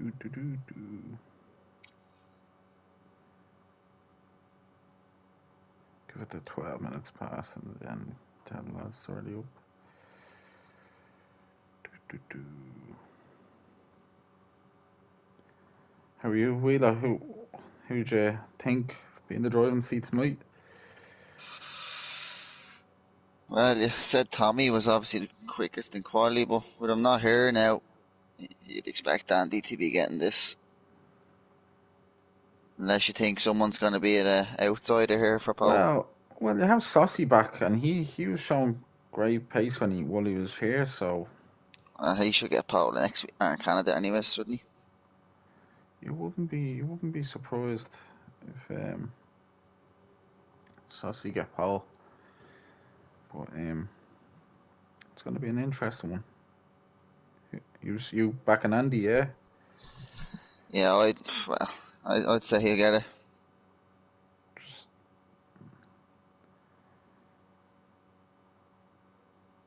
Do, do, do, do. Give it the 12 minutes pass and then 10 minutes already up. Do, do, do. How are you, Wheeler? Who'd you think be in the driving seat tonight? Well, you said Tommy was obviously the quickest in quality, but with him not here now, you'd expect Andy to be getting this. Unless you think someone's going to be an outsider here for Paul. Well, well, you have Saucy back, and he was showing great pace while he was here. So He should get Paul next week, or Canada anyway, shouldn't he? you wouldn't be surprised if Saucy get Paul. But it's going to be an interesting one. You back in Andy, yeah? Yeah, I'd say he'll get it. Just,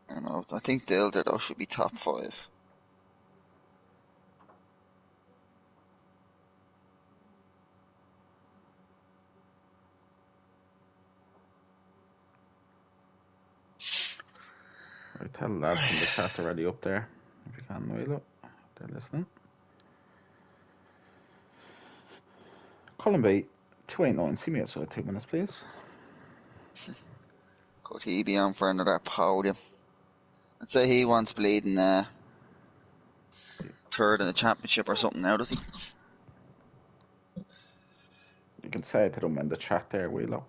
I think the elder though should be top five. I tell the lads in the chat already up there if you can, Wheeler. They're listening. Colin Bay, 289. See me outside 2 minutes, please. Could he be on for another podium? I'd say he wants bleeding third in the championship or something now, does he? You can say it to them in the chat there, Wheeler.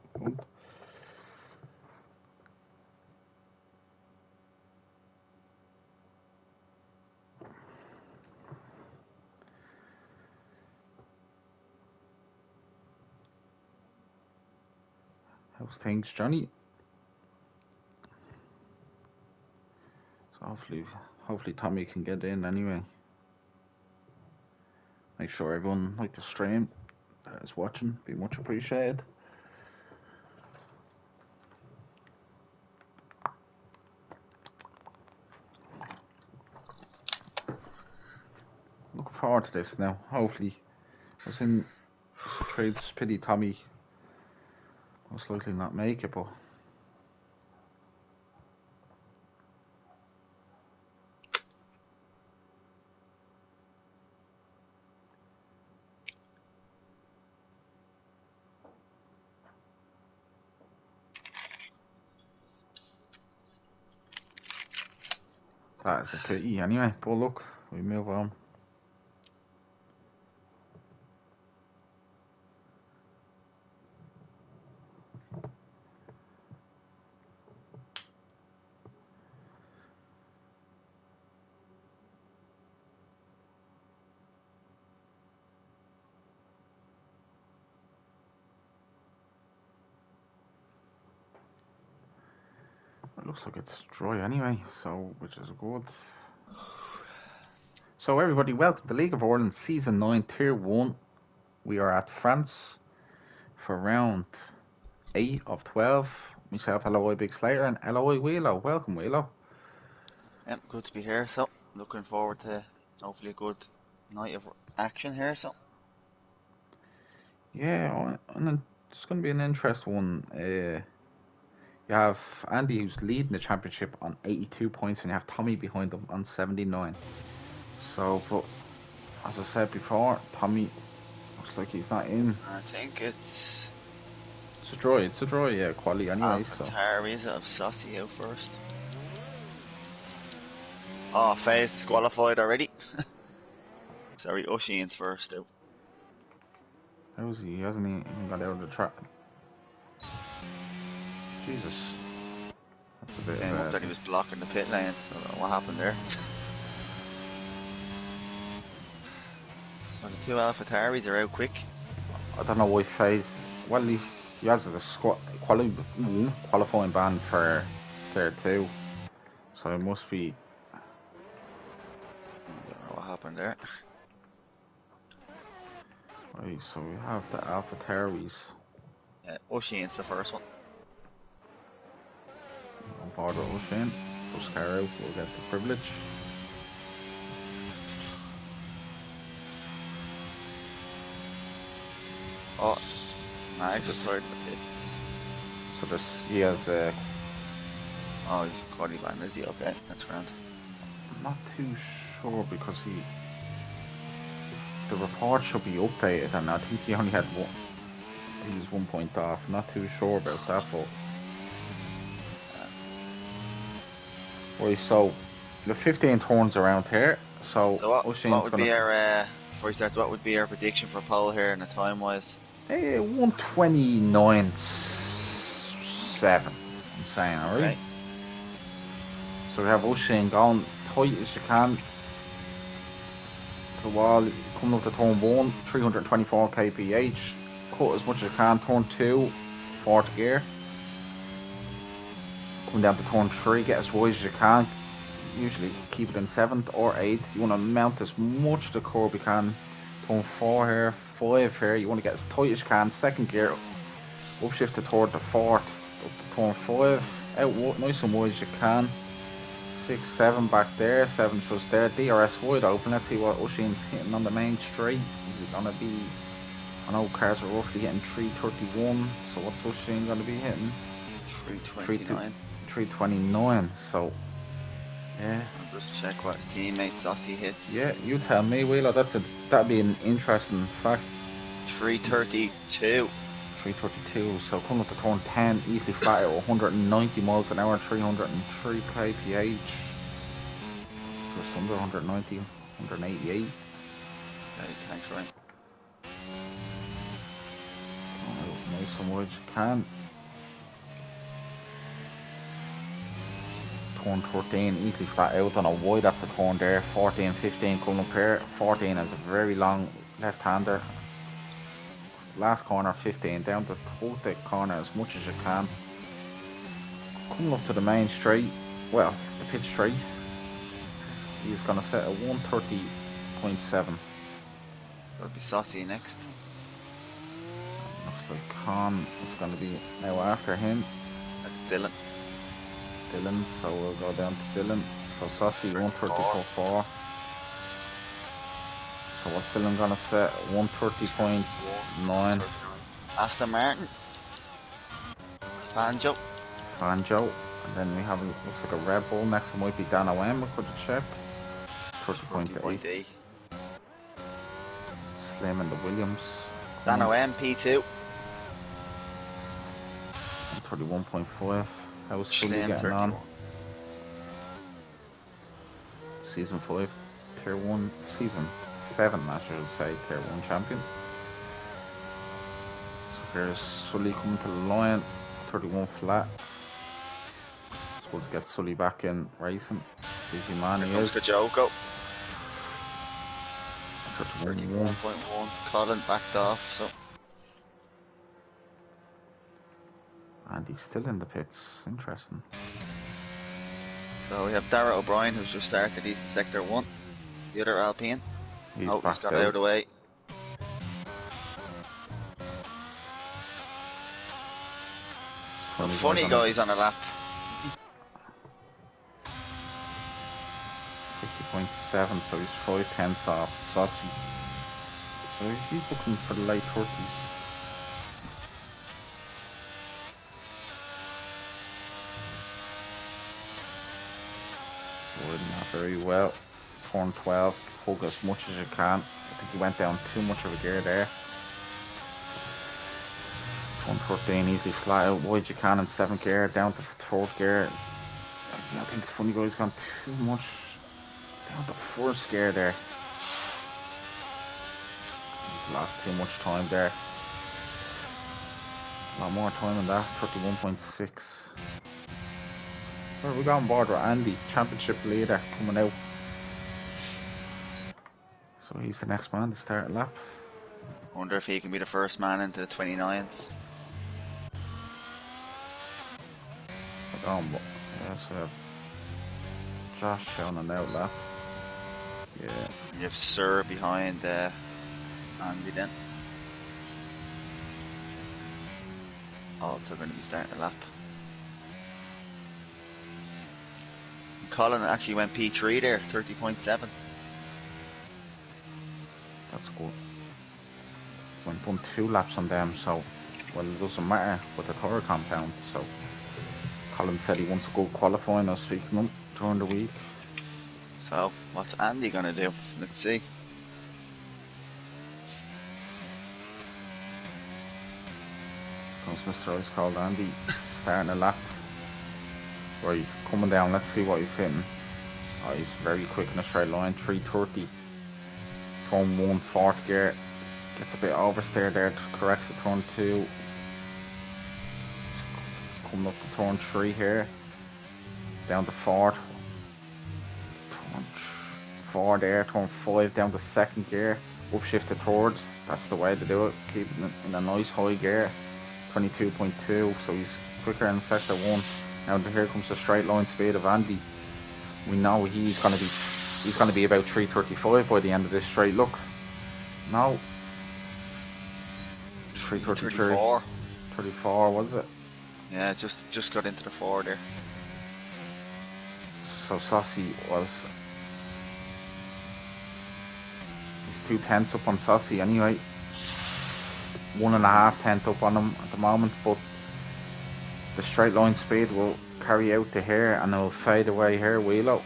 How's things, Johnny? So hopefully Tommy can get in anyway. Make sure everyone liked the stream that is watching. Be much appreciated. Looking forward to this now. Hopefully, I was in trades pity Tommy most likely not make it, but that is a pity anyway. But look, we move on. It looks like it's dry anyway, so which is good. So everybody, welcome to League of Ireland Season 9 Tier 1. We are at France for round 8 of 12. Myself, LOI Big Slayer, and LOI Wheelo. Welcome, Wheelo. Yep, good to be here. So looking forward to hopefully a good night of action here. So Yeah, and it's going to be an interesting one. You have Andy who's leading the championship on 82 points, and you have Tommy behind him on 79. So, but as I said before, Tommy looks like he's not in. I think it's It's a draw, yeah, quality anyway. Alpha So, Taris of Saucy out first. Oh, FaZe disqualified already. Sorry, Ocean's first out. how's he? He hasn't even got out of the track. Jesus, that's a bit Came up of that he was blocking the pit lane. So I don't know what happened there. So the two Alpha Taris are out quick. I don't know why FaZe. Well, he has a qualifying ban for there too, so it must be. I don't know what happened there. Right, so we have the Alpha Taris Ocean's the first one. on board with Ocean. Oscar out, we'll get the privilege. Oh, Mags retired in the pits. So there's, he has, Oh, he's qualifying, is he? Okay, that's grand. I'm not too sure because the report should be updated, and I think he only had one. He was 1 point off. Not too sure about that, but right. So the 15 turns around here. So So what O'Shea's would gonna be our before he starts? What would be our prediction for pole here in the time wise? 129.7. I'm saying, alright. Okay. So we have O'Shea going tight as you can. The wall coming up to turn 1, 324 kph. Cut as much as you can. Turn 2, fourth gear. Coming down to turn 3, get as wide as you can. Usually keep it in 7th or 8th. You want to mount as much of the curb you can. Turn 4 here, 5 here. You want to get as tight as you can. Second gear, upshift to third to 4th. Up to turn 5. Out nice and wide as you can. 6, 7 back there. 7 just there. DRS wide open. Let's see what O'Shea's hitting on the main straight. Is it going to be... I know cars are roughly hitting 331. So what's O'Shea going to be hitting? 329. 329. So... yeah. I'll just check what his teammate Saucy hits. Yeah, you tell me, Wheeler. That'd be an interesting fact. 332. 332. So coming up to turn 10, easily flat at 190 miles an hour, 303 kph. Just under 190, 188. Okay, thanks, Ryan. Oh, nice and wide you can. Turn 13, easily flat out on a wide, that's a turn there. 14, 15 coming up here. 14 is a very long left-hander. Last corner, 15, down to the corner as much as you can. Coming up to the main straight, well, the pit straight, he's going to set a 130.7. That'll be Saucy next. Looks like Con is going to be now after him. That's Dylan. So we'll go down to Dylan. So Saucy 134.4. So what's Dylan gonna set? 130.9. Aston Martin. Banjo. And then we have looks like a Red Bull. Next one might be Dan OM. We could check. 30.8. Slim and the Williams. Dan OM P2. 31.5. How's Sully Slim getting 31. on? Season 5, Tier 1, Season 7, I should say, Tier 1 champion. So here's Sully coming to the line, 31 flat. Supposed to get Sully back in racing. Busy man he is. Kajoko. 31.1. 31.1. Colin backed off, so. And he's still in the pits. Interesting. So we have Dara O'Brien, who's just started. He's in Sector 1. The other Alpine. He's He's backed got out of the way. Funny guys on a lap. 50.7, so he's 5/10 off Saucy. So he's looking for the late 30s. Not very well. Turn 12, hug as much as you can. I think he went down too much of a gear there. Turn 13, easily flat out wide you can in 7th gear, down to 4th gear. I think the funny guy's gone too much down to 1st gear there. He's lost too much time there. A lot more time than that, 31.6. We got on board with Andy, championship leader, coming out. So he's the next man to start a lap. Wonder if he can be the first man into the 29s. We're going, yeah, so Josh showing an out lap. Yeah. You have Sir behind Andy then. Also going to be starting a lap. Colin actually went P3 there, 30.7. That's good. went done 2 laps on them, so well it doesn't matter with the third compound. So Colin said he wants to go qualifying. I was speaking to him during the week. So, what's Andy gonna do? Let's see. Comes Mr. Ice Cold Andy starting a lap. Right, coming down, let's see what he's hitting. Oh, he's very quick in a straight line, 330. Turn 1, fourth gear. Gets a bit oversteer there, corrects the turn 2. Coming up to turn 3 here. Down to 4th. Turn 4 there, turn 5 down to 2nd gear. Upshift to 3rd. That's the way to do it. Keep it in a nice high gear. 22.2, so he's quicker in sector 1. Now here comes the straight line speed of Andy. We know he's gonna be about 335 by the end of this straight. Look, no, 333, 34 was it? Yeah, just got into the 4 there. So Saucy was, he's 2 tenths up on Saucy anyway. 1.5 tenths up on him at the moment, but the straight line speed will carry out to here and it'll fade away here, Wheelo.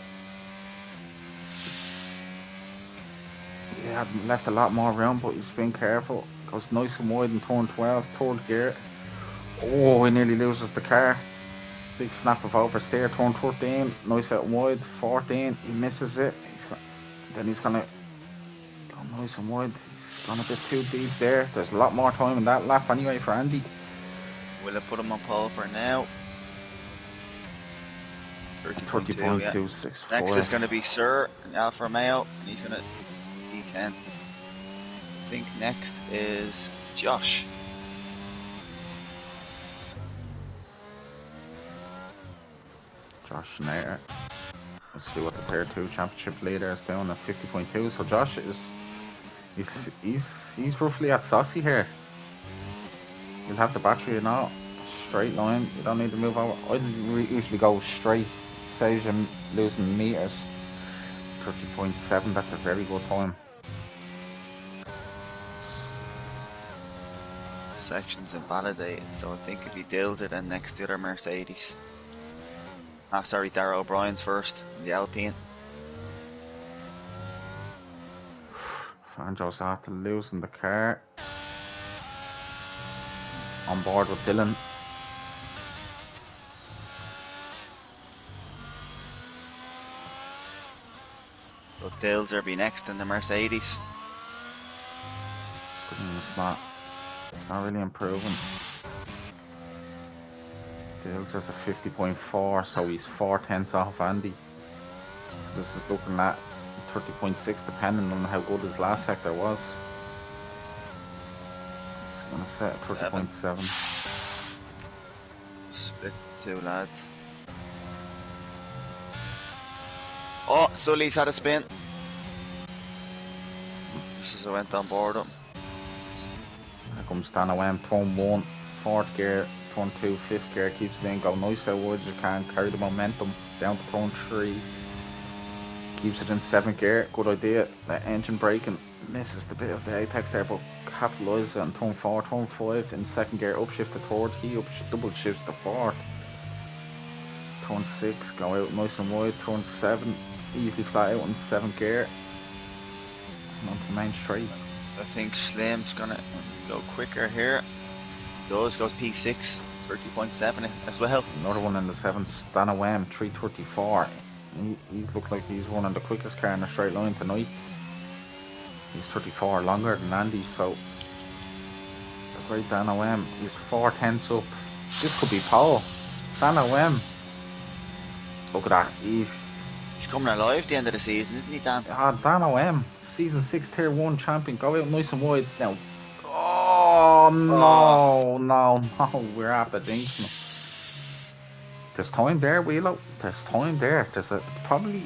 He had left a lot more room, but he's been careful. Goes nice and wide in turn 12, 3rd gear. Oh, he nearly loses the car. Big snap of oversteer, turn 13, nice out wide, 14, he misses it. Then he's gonna go nice and wide. He's gone a bit too deep there. There's a lot more time in that lap anyway for Andy. Will I put him on pole for now? 30.264. Next is going to be Sir in Alfa Romeo, and he's going to P10. I think next is Josh. Josh Nair. Let's see what the Tier 2 Championship leader is doing at 50.2. So Josh is he's roughly at Saucy here. You'll have the battery, you know, straight line. You don't need to move over. I usually go straight, saves you losing meters. 30.7. That's a very good time. Section's invalidated, so I think if he deals it, then next to the other Mercedes. Ah, sorry, Darrell O'Brien's first in the Alpine. Fangio's after losing the car. On board with Dylan. So Dales will be next in the Mercedes. It's not really improving. Dales has a 50.4, so he's 4 tenths off Andy. So this is looking at 30.6 depending on how good his last sector was. It's going to set 30.7. Splits the 2 lads. Oh, Sully's had a spin. Just as I went on board him. Here comes Dan OM, turn 1, 4th gear, turn 2, 5th gear, keeps it in, go nice out wide as you can, carry the momentum down to turn 3. Keeps it in 7th gear, good idea. The engine braking misses the bit of the apex there, but capitalises on turn 4, turn 5 in 2nd gear, upshift to 3rd, he double shifts to 4th. Turn 6, go out nice and wide, turn 7, easily flat out in 7th gear. And onto main straight. I think Slim's gonna go quicker here. Goes P6, 30.7 as well. Another one in the 7th, Dan OM, 334. He's looked like he's running the quickest car in a straight line tonight. He's 34 longer than Andy, so the great Dan OM, he's 4 tenths up. This could be pole. Dan OM. Look at that. He's coming alive at the end of the season, isn't he, Dan? Dan OM, season 6 tier 1 champion. Go out nice and wide now. Oh no, we're after jinxing him. There's time there, Wheelo. There's time there. There's a probably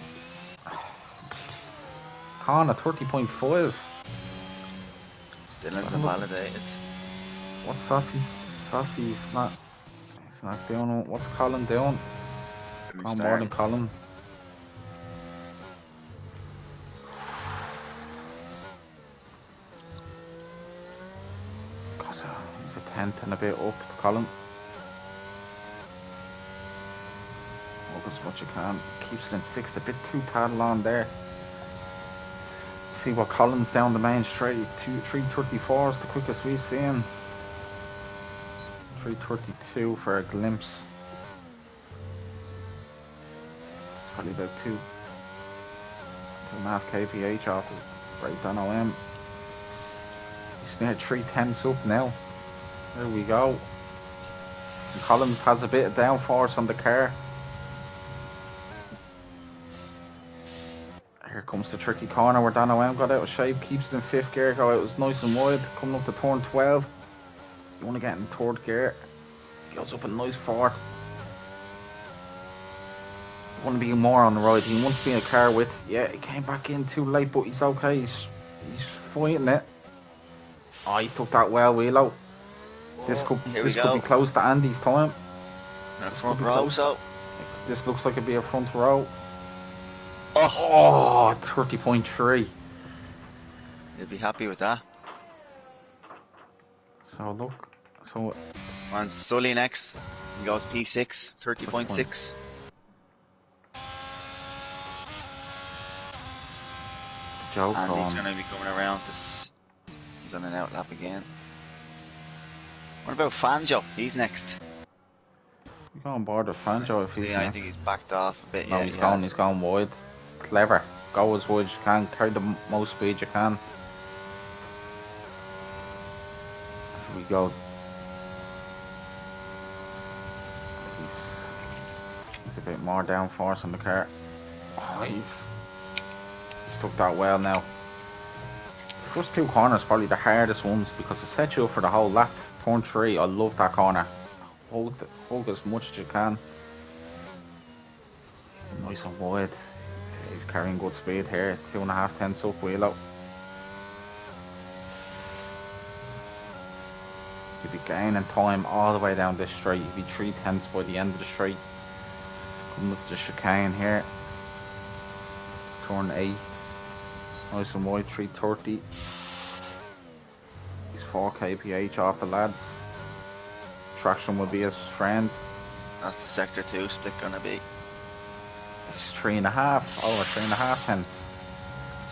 Con at 30.5. Dylan's invalidated. What's Saucy? Saucy's not. He's not doing it. What's Colin doing? Come more than Colin. tenth and a bit up to Colin. Up as much as you can. Keeps it in sixth, a bit too tattle on there. See what Colin's down the main straight. 3:34 is the quickest we see him. 3:32 for a glimpse. It's probably about 2.5 kph off it. Right on OM. He's near 3/10 up now. There we go. And Collins has a bit of downforce on the car. Here comes the tricky corner where Dan OM got out of shape, keeps it in fifth gear, go out, it was nice and wide, coming up to turn 12. You want to get in third gear, goes up a nice fourth. You want to be more on the right, he wants to be in a car with, yeah, he came back in too late, but he's okay, he's fighting it. Oh, he's took that well, Wheelo. This could be close to Andy's time. Front row, so. This looks like it'd be a front row. Oh, 30.3. You'll be happy with that. So look, so on Sully next. He goes P6, 30.6. Joke and on. he's going to be coming around this. He's on an out lap again. What about Fanjo? He's next. You go on board with Fanjo if he's I think he's backed off a bit. No, yeah, he's gone wide. Clever. Go as wide as you can. Carry the most speed you can. Here we go. He's a bit more downforce on the car. Oh, he's stuck that well now. The first two corners probably the hardest ones because it sets you up for the whole lap. Turn 3, I love that corner. Hold as much as you can. Nice and wide. He's carrying good speed here. 2.5 tenths up, Wheelo. He'll be gaining time all the way down this straight. He'll be 3 tenths by the end of the straight. Coming up the chicane here. Turn 8. Nice and wide, 330. He's 4 kph off the lads. Traction will be his friend. That's the sector 2 split gonna be. He's 3.5, over 3.5 tenths.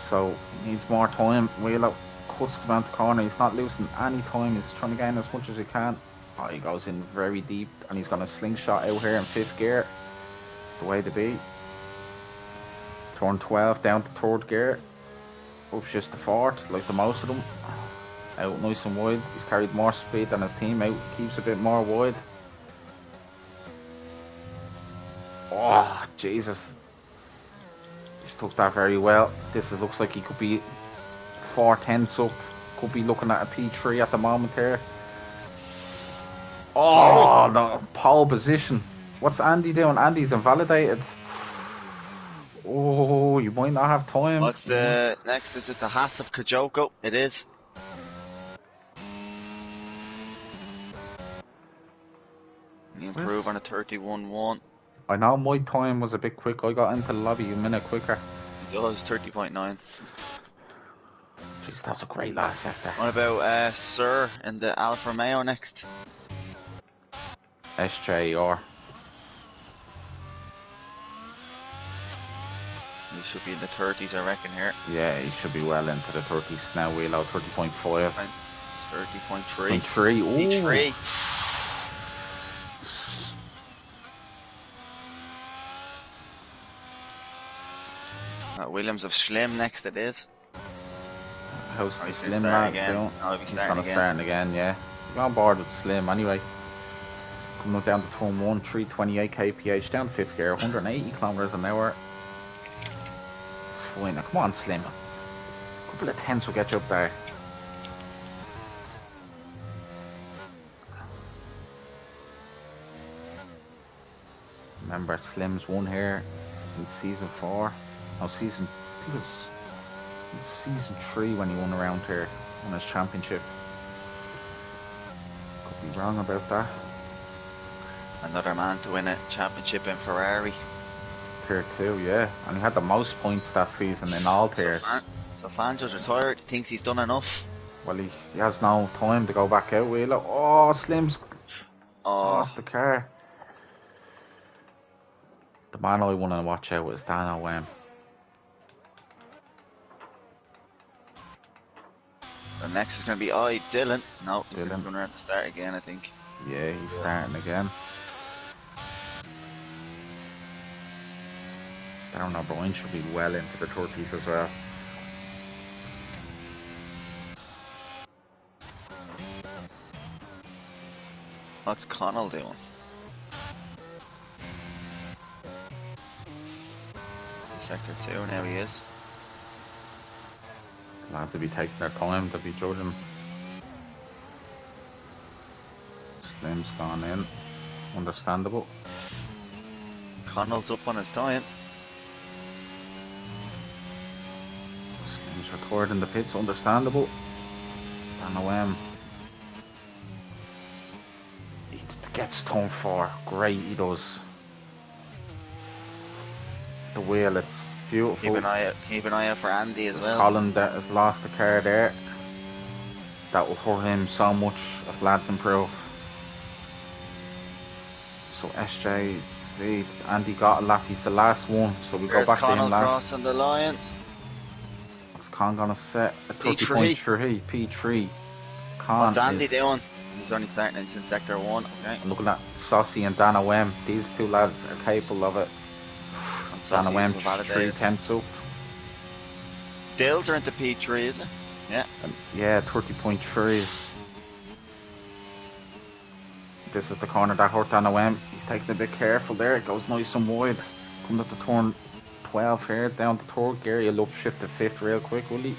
So he needs more time. Wheelo cuts them out the corner. He's not losing any time. He's trying to gain as much as he can. Oh, he goes in very deep and he's got a slingshot out here in 5th gear. The way to be. Turn 12 down to 3rd gear. Up's just the 4th, like the most of them. Out nice and wide. He's carried more speed than his teammate. Keeps a bit more wide. Oh, Jesus. He stuck that very well. This looks like he could be 4 tenths up. Could be looking at a P3 at the moment here. Oh, the pole position. What's Andy doing? Andy's invalidated. Oh, you might not have time. What's the next? Is it the Haas of Kajoko? It is. You improve on a 31.1. I know my time was a bit quick. I got into the lobby a minute quicker. It does, 30.9. Jeez, that's a great last sector. What about Sir in the Alfa Romeo next? SJR. He should be in the 30s, I reckon, here. Yeah, he should be well into the 30s now. Wheelo 30.5. 30.3. 3. P3. Williams of Schlim next, it is. How's the Slim lad doing? He's gonna start again, yeah. Go on board with Slim anyway. Coming up down to turn 1, 328 kph, down to 5th gear, 180 kilometers an hour. It's fine. Now, come on, Slim. A couple of tenths will get you up there. Remember, Slim's won here in season 4. No, I think it was season 3 when he won around here, won his championship. Could be wrong about that. Another man to win a championship in Ferrari. Tier 2, yeah. And he had the most points that season in all tiers. So Fanjo's retired, he thinks he's done enough. Well, he has no time to go back out, Wheeler. Oh, Slim's Oh, lost the car. The man I want to watch out is Dan O'Wem. the next is going to be Dylan. No, he's Dylan. going to have to start again, I think. Yeah, he's starting again. Darren O'Brien should be well into the 30s as well. What's Connell doing? To sector 2 now he is. Lads will be taking their time to be judging. Slim's gone in. Understandable. Connell's up on his time. Slim's recording the pits. Understandable. Dan O'Wem. He gets turn 4. Great, he does. The wheel, it's beautiful. Keep an eye out for Andy as well. Colin that has lost the car there. That will hurt him so much if lads improve. So SJ, Andy got a lap. He's the last one. So we go back Connell to him last. crossing the line. What's Con gonna set? A P3. 30.3. P3. Con What's Andy is, doing? He's only starting in sector 1. Okay. I'm looking at Saucy and Dan O'Wem. These two lads are capable of it. Dan O'Wem 3/10 up. Dills are into P3, is it? Yeah. Yeah, 30.3. This is the corner that hurt Dan O'Wem. He's taking a bit careful there. It goes nice and wide. Coming up to turn 12 here, down to third gear. He'll up shift to 5th real quick, will he?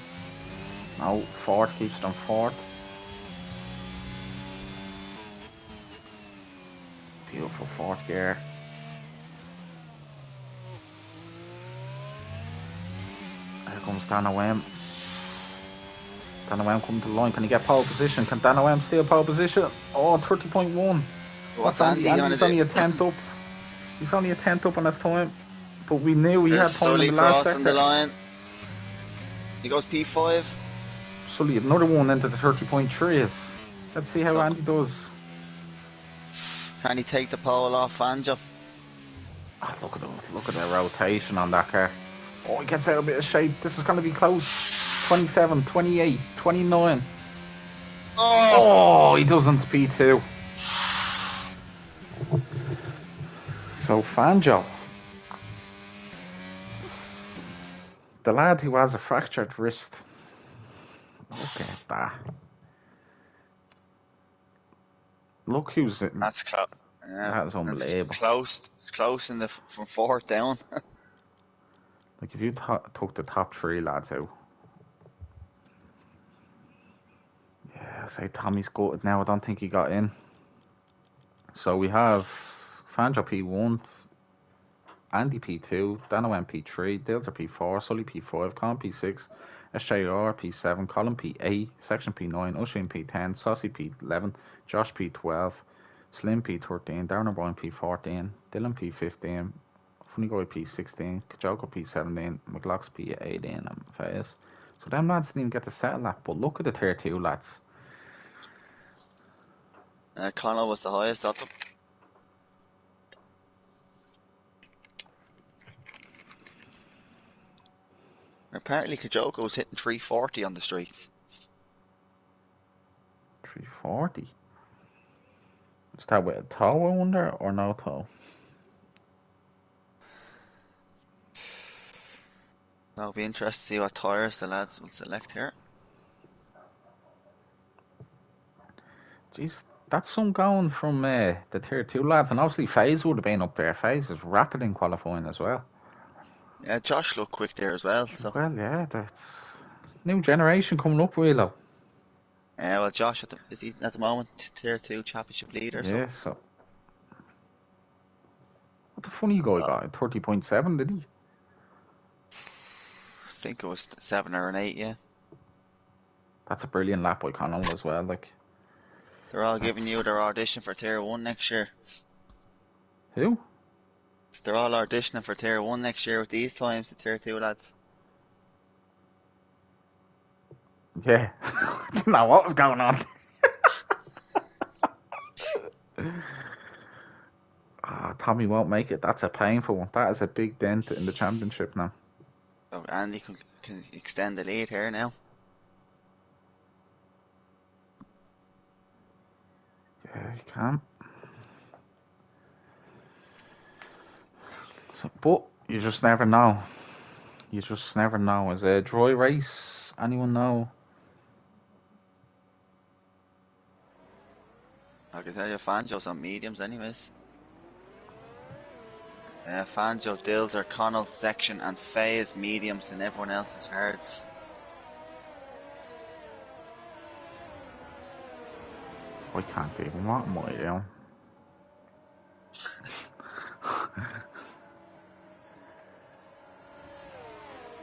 No, 4th, keeps it on 4th. Beautiful 4th gear. Here comes Dan O'Wem. Dan O'Wem coming to the line. Can he get pole position? Can Dan O'Wem steal pole position? Oh, 30.1. What's Andy going to He's do? only a 10th up. He's only a 10th up on his time. But we knew he had time Sully in the last crossing sector. the line. He goes P5. Sully, another one into the 30.3s. Let's see how Andy does. Can he take the pole off Fangio? Oh, look at the rotation on that car. Oh, he gets out a bit of shape. This is going to be close. 27, 28, 29. Oh, he doesn't. P2. So Fangio, the lad who has a fractured wrist. Look at that. Look who's in. That's close. Yeah, That's unbelievable. It's close in from 4th down. Like if you took the top 3 lads out. Yeah, say Tommy's gutted now. I don't think he got in. So we have Fangio P1, Andy P2, Dan O'Wem P3, Dills P4, Sully P5, Con P6, SJR P7, Colin P8, Section P9, Ushin P10, Saucy P11, Josh P12, Slim P13, Darren O'Brien P14, Dylan P15, Funny Guy P16, Kajoko P17, McLox P18, and Fayez. So them lads didn't even get to settle that, but look at the tier 2 lads. Connell was the highest of them. Apparently Kajoko was hitting 340 on the streets. 340? Is that with a toe, I wonder, or no toe? I'll be interested to see what tyres the lads will select here. Jeez, that's some going from the tier 2 lads, and obviously FaZe would have been up there. FaZe is rapid in qualifying as well. Yeah, Josh looked quick there as well. So. Well, yeah, that's new generation coming up, Willow. Yeah, well, Josh is he at the moment tier 2 championship leader? Yeah, so. What the funny guy got? 30.7, did he? I think it was 7 or an 8, yeah. That's a brilliant lap by Connell as well. Like, they're all giving you their audition for tier 1 next year. Who? They're all auditioning for tier 1 next year with these times, the tier 2 lads. Yeah, Didn't know what was going on. Tommy won't make it. That's a painful one. That is a big dent in the championship now. So Andy can extend the lead here now. Yeah, he can. So, but you just never know. You just never know. Is it a dry race? Anyone know? I can tell you, Fangio's on mediums, anyways. Fangio, Dills, O'Connell section, and Faye is mediums, and everyone else is hards. I can't even. What am I doing?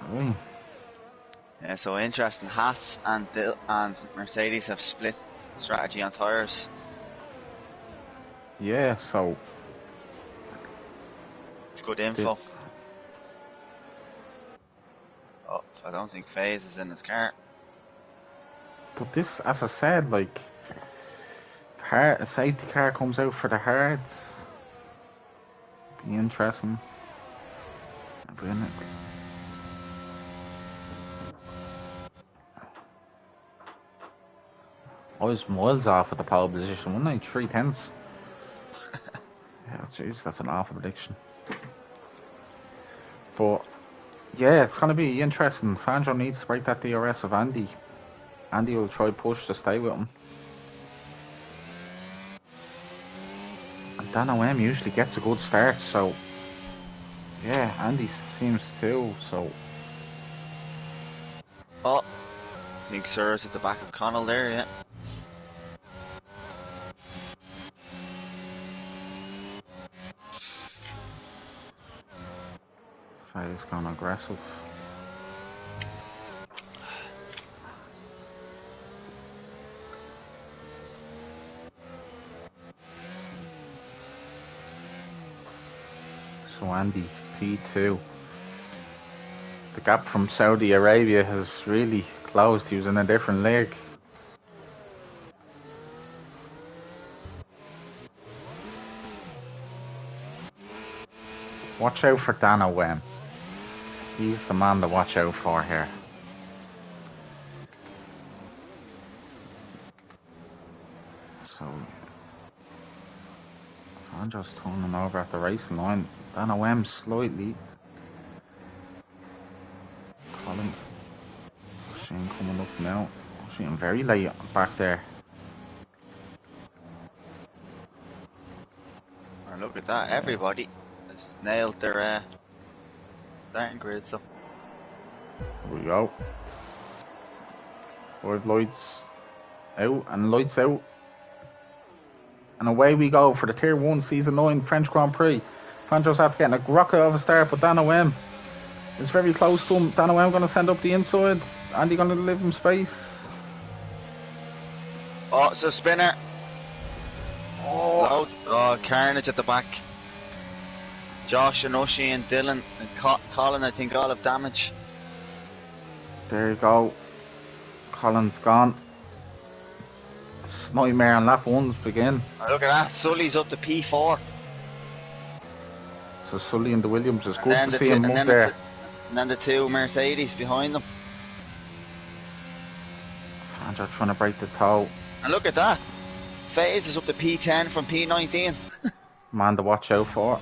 Really? Yeah, so interesting. Haas and Mercedes have split strategy on tyres. Yeah, so It's good info. Oh, I don't think FaZe is in his car. but this, as I said, like, a safety car comes out for the hards. Be interesting. Brilliant. I was miles off at the pole position, wasn't I? 3/10. Yeah, jeez, that's an awful prediction. But yeah, it's going to be interesting. Fangio needs to break that DRS of Andy. Andy will try push to stay with him. And Dan OM usually gets a good start, so yeah, Andy seems to. So Oh, I think Sir's at the back of Connell there, yeah. he's gone aggressive. So Andy, P2. The gap from Saudi Arabia has really closed. He was in a different league. Watch out for Dan O'Wen. He's the man to watch out for here. So, Fangio's turning over at the racing line. Dan O'Wen slightly. Colin Shane coming up now. Shane very late back there. And look at that, everybody has nailed their starting grid, so. Here we go. 5 lights out and lights out. And away we go for the Tier 1 Season 9 French Grand Prix. Fangio's after getting a rocket of a start, but Dan OM is very close to him. Dan OM going to send up the inside. Andy going to leave him space. Oh, it's a spinner. Oh, Carnage at the back. Josh and Ushi and Dylan and Colin, I think, all have damage. there you go. Colin's gone. Nightmare on lap 1's begin. Oh, look at that, Sully's up to P4. So Sully and the Williams, it's good to see him up there. And then the two Mercedes behind them. Fangio trying to break the toe. And look at that. FaZe is up to P10 from P19. Man to watch out for.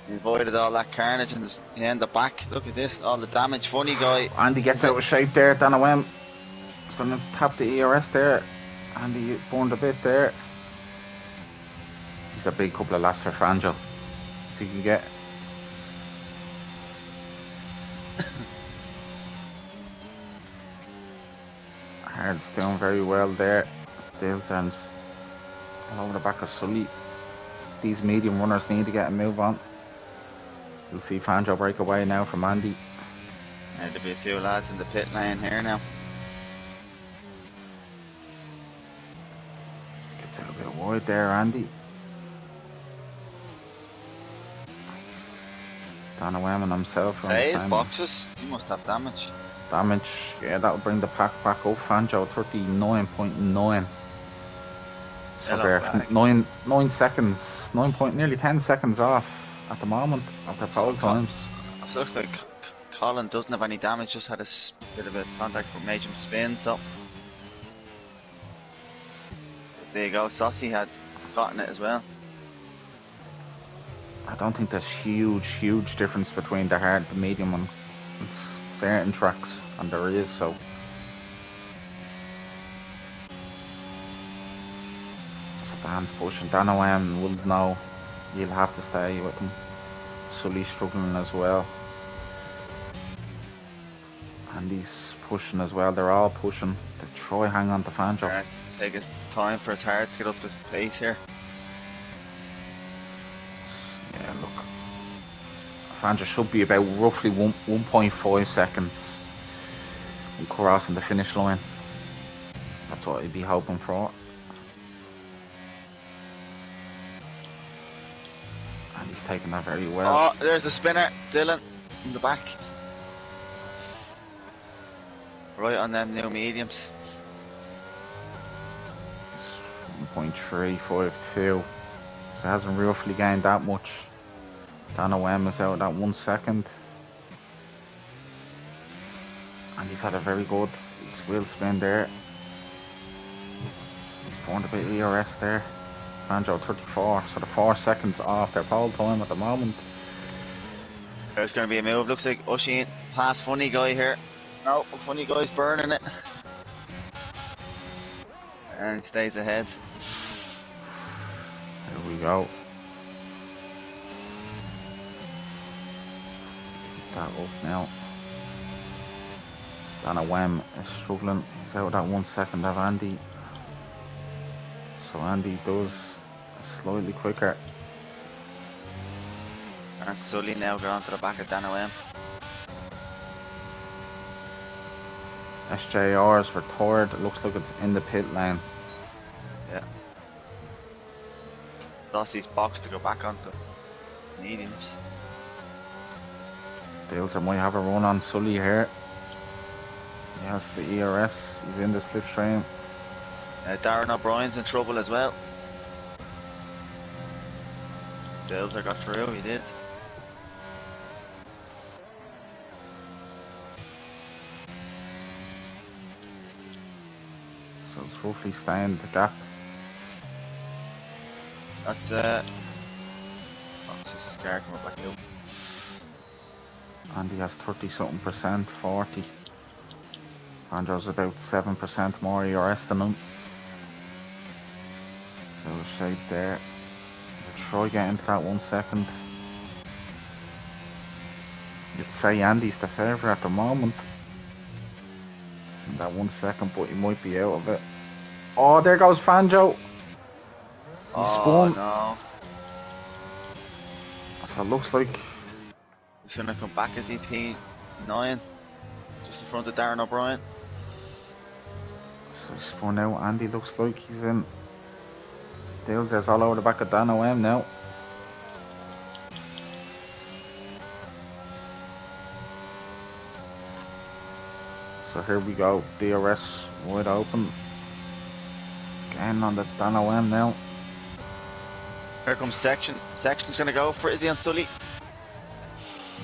He avoided all that carnage in the back. Look at this, all the damage. Funny guy. Andy gets out of shape there. Dan OM is going to tap the ERS there. Andy burned a bit there. He's a big couple of laps for Fangio. If he can get. Hard's doing very well there. Still turns all over the back of Sully. These medium runners need to get a move on. You'll see Fangio break away now from Andy. There'll be a few lads in the pit lane here now. Gets out a bit wide there, Andy. Dan OM and himself. FaZe boxes. He must have damage. Damage, yeah, that'll bring the pack back up. Fangio 39.9. So Hello, they're back. 9 seconds, nearly 10 seconds off at the moment of their So, pole times. so looks like Colin doesn't have any damage, just had a bit of a contact but made him spin, so. There you go, Saucy had gotten it as well. I don't think there's huge difference between the hard, the medium, and certain tracks, and there is, so. So Dan's pushing. Dan OM will know you'll have to stay with him. Sully struggling as well. And he's pushing as well. They're all pushing. They try hang on to Fangio. Take his time for his heart to get up to pace here. Yeah, look. Fangio should be about roughly 1.5 seconds from crossing the finish line. That's what I'd be hoping for. And he's taking that very well. Oh, there's a spinner, Dylan, in the back. Right on them new mediums. 1.352. So he hasn't roughly gained that much. Dan OM is out at 1 second. And he's had a very good wheel spin there. He's formed a bit of ERS there. Fangio 34, so they're 4 seconds off their pole time at the moment. There's going to be a move. Looks like Oisin past Funny Guy here. No, Funny Guy's burning it. And stays ahead. There we go. Keep that up now. Dana Wem is struggling. He's out at 1 second of Andy. So Andy does slightly quicker. And Sully now got onto the back of Dan OM. SJR is for third. It looks like it's in the pit lane. Yeah. Dossie's box to go back onto mediums. Daleser might have a run on Sully here. He has the ERS. He's in the slipstream. Darren O'Brien's in trouble as well. Daleser got through, he did. So it's roughly staying the gap. That's oh, it's just a scar coming back out. Andy has 30 something percent, 40. Andrew's about 7% more ERS than him. So shape there. We'll try getting into that 1 second. You'd say Andy's the favourite at the moment. In that 1 second, but he might be out of it. Oh, there goes Fangio. He spun. No. So it looks like He's gonna come back as EP9. Just in front of Darren O'Brien. so he spun out. Andy looks like he's in. Dale's all over the back of Dan OM now. So here we go. DRS wide open. Again on the Dan OM now. Here comes Section. Section's gonna go for Izzy and Sully.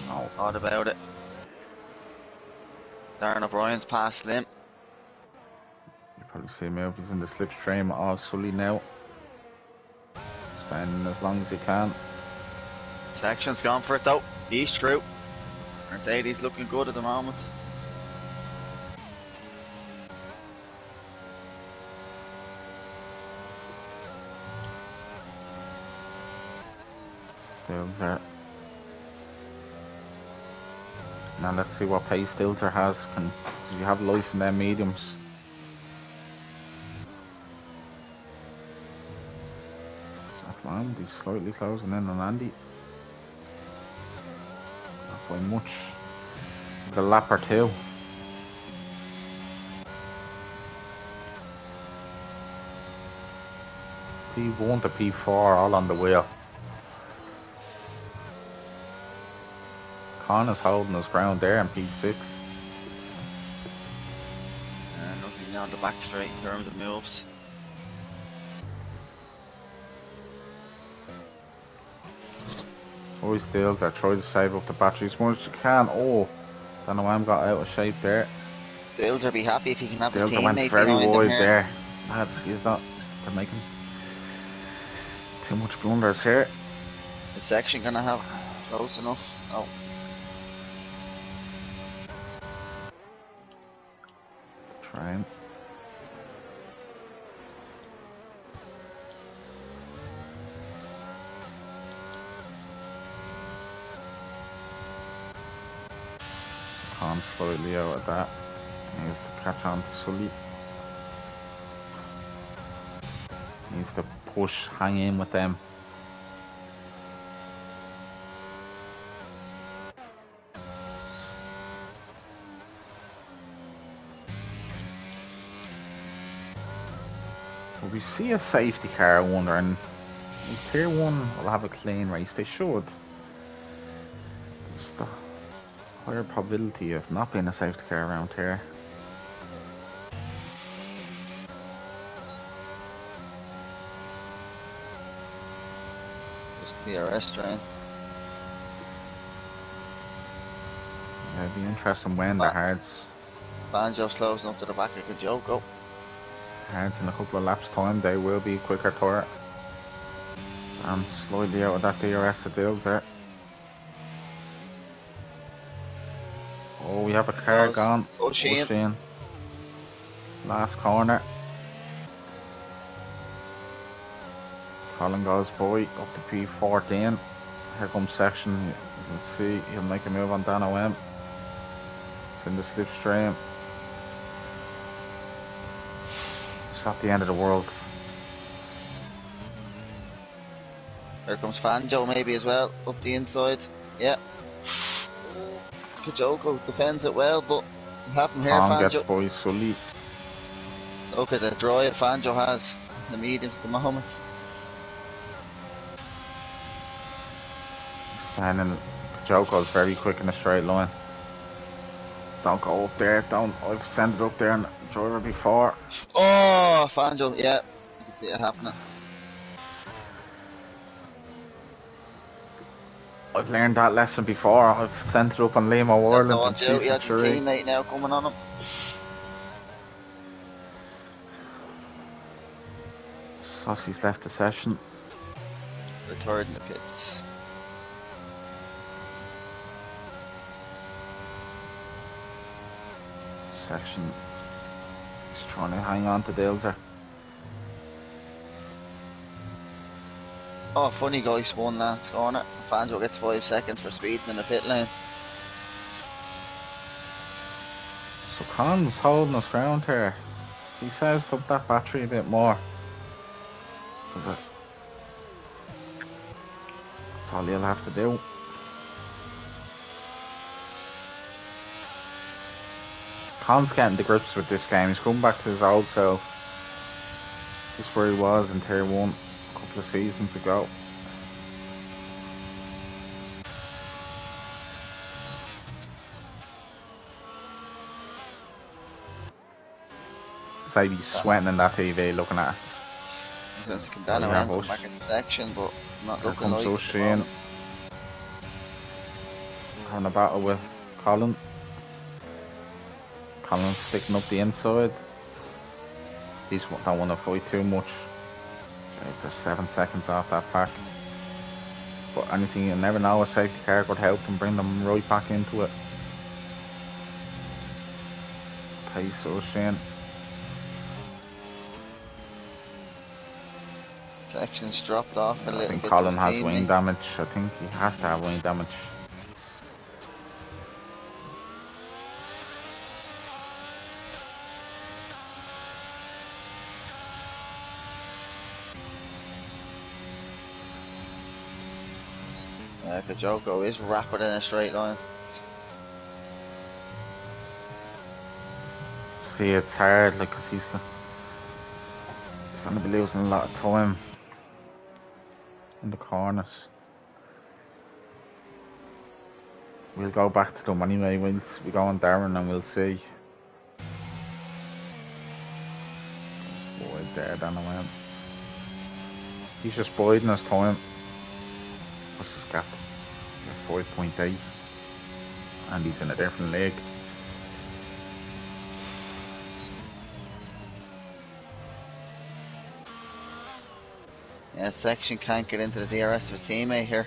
No. Thought about it. Darren O'Brien's past Slim. You probably see him out. He's in the slipstream of Sully now. Staying in as long as he can. Section's gone for it though. He's through. Mercedes looking good at the moment. Dale's there. Now let's see what pace Stilter has. Does he have life in their mediums? At the moment he's slightly closing in on Andy. Not by much. With a lap or two. P1 to P4 all on the wheel. Connor's holding his ground there in P6. on the back straight in terms of moves. Always deals are try to save up the battery as much as you can. Oh, don't know why I'm got out of shape there. Dales will be happy if he can have his Dales went teammate very behind him wide here. there. Lads, he's not. They're making too much blunders here. The section gonna have close enough. Oh. Train. Khan slightly out of that. Needs to catch on to Sully. Needs to push, hang in with them. Will we see a safety car, I wonder, and Tier 1 will have a clean race. They should. It's the higher probability of not being a safety car around here. Just DRS train. Yeah, it'd be interesting when the hards. Banjo's closing up to the back of Kajoko. Hards in a couple of laps time, they will be quicker tire. And slightly out of that DRS of deals there. Oh, we have a car gone. O'Shane. Last corner. Colin goes boy up to P14. Here comes section. You can see he'll make a move on Dan OM. It's in the slipstream. It's not the end of the world. Here comes Fanjo maybe as well, up the inside. Yeah. Kajoko defends it well, but it happened here, Khan Fanjo. gets by Sully. Look at the drive Fanjo has, the mediums at the moment. Standing, Kajoko's very quick in a straight line. Don't go up there, don't. I've sent it up there and the driver before. Oh, Fanjo, yeah. You can see it happening. I've learned that lesson before. I've sent it up on Lima World and That's he has his teammate now coming on him. Saucy's left the session. Retired in the pits. Section. He's trying to hang on to Dalzer. Oh, funny guy spun that corner. Fanjo gets 5 seconds for speeding in the pit lane. So Khan's holding us ground here. He sized up that battery a bit more. That's all he'll have to do. Khan's getting the grips with this game. He's coming back to his old self. This is where he was in Tier 1 a couple of seasons ago. Say he's sweating in that TV looking at it. He's going to come down back in section, but not Here looking comes like O'Shane. Having a battle with Colin. Colin sticking up the inside. He's don't want to fight too much. Jeez, there's 7 seconds off that pack. But anything, you never know, a safety car could help and bring them right back into it. Pace O'Shane. Section's dropped off a little bit. I think Colin has wing damage. I think he has to have wing damage. Kajoko is rapid in a straight line. See, it's hard, like, because he's going to be losing a lot of time in the corners. We'll go back to them anyway. We go on Darren and we'll see. there, Dana Wem. He's just biding his time. What's his gap? 5.8. And he's in a different league. Yeah, Section can't get into the DRS of his teammate here.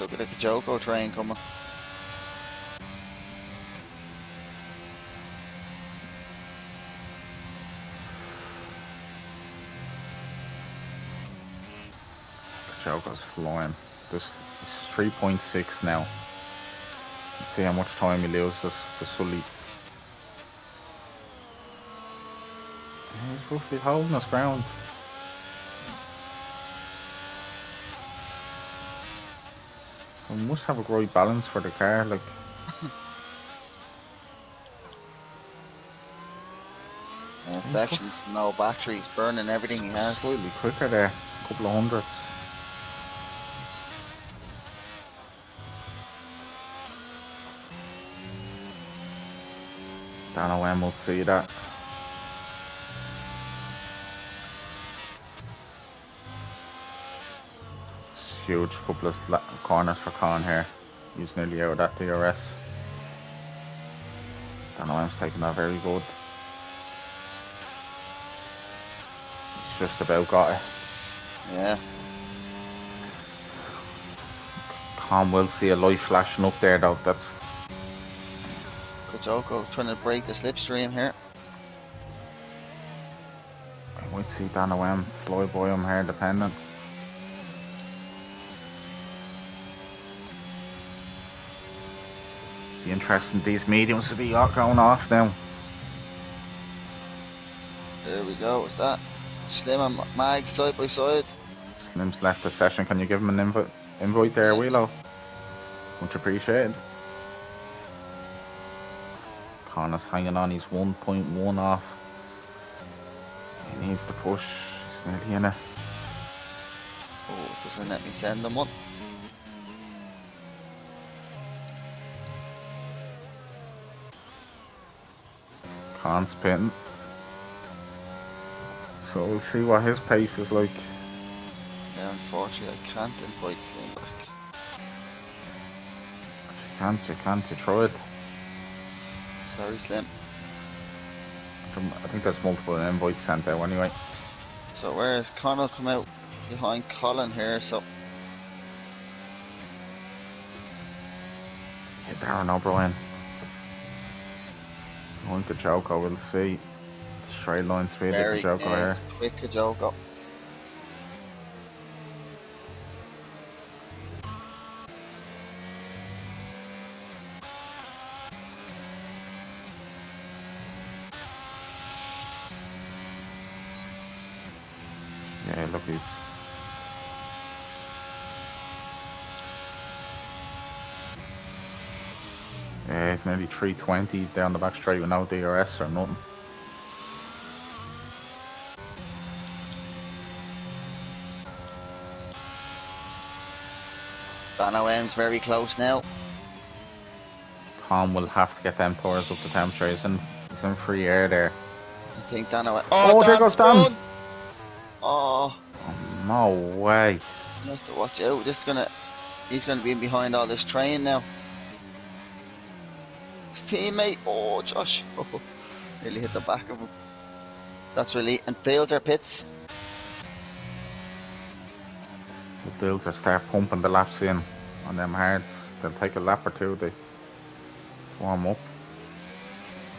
Look at the Kajoko train coming. Kajoko's flying. This is 3.6 now. Let's see how much time he loses to Sully. He's roughly holding his ground. We must have a great balance for the car, like. Yeah, Section's no batteries, burning everything he has. Slightly quicker there, a couple of hundreds. Don't know when we'll see that. It's huge, couple of corners for Con here. He's nearly out of that DRS. Don't know when's taking that very good. He's just about got it. Yeah. Con will see a light flashing up there though. That's Kajoko trying to break the slipstream here. I might see Dana Wem fly by him here depending. Be interesting these mediums to be going off now. There we go, what's that? Slim and Mag side by side. Slim's left the session. Can you give him an invite there, Wheelo? Much appreciated. Connor's hanging on, he's 1.1 off. He needs to push. He's nearly in it. Oh, it doesn't let me send them one. Con's pitting. So we'll see what his pace is like. Yeah, unfortunately I can't invite Slim back. You can't, you try it. Sorry Slim. I think there's multiple invites sent out anyway. So where's Connell come out behind Colin here, so Yeah, Darren O'Brien. I think Kajoko will see. Straight line speed of very Kajoko here. nice, quick Kajoko. Yeah, look, he's. Yeah, it's nearly 320 down the back straight with no DRS or nothing. Dano M's very close now. Con will have to get them tires up to temperature. He's in free air there. I think Dano M. Oh, there goes Dan! Oh, Oh, no way. he has to watch out. He's gonna be in behind all this train now. His teammate, oh Josh, oh, nearly hit the back of him. That's really, and Dales are pits. The Bills will start pumping the laps in on them hards. They'll take a lap or two, they warm up.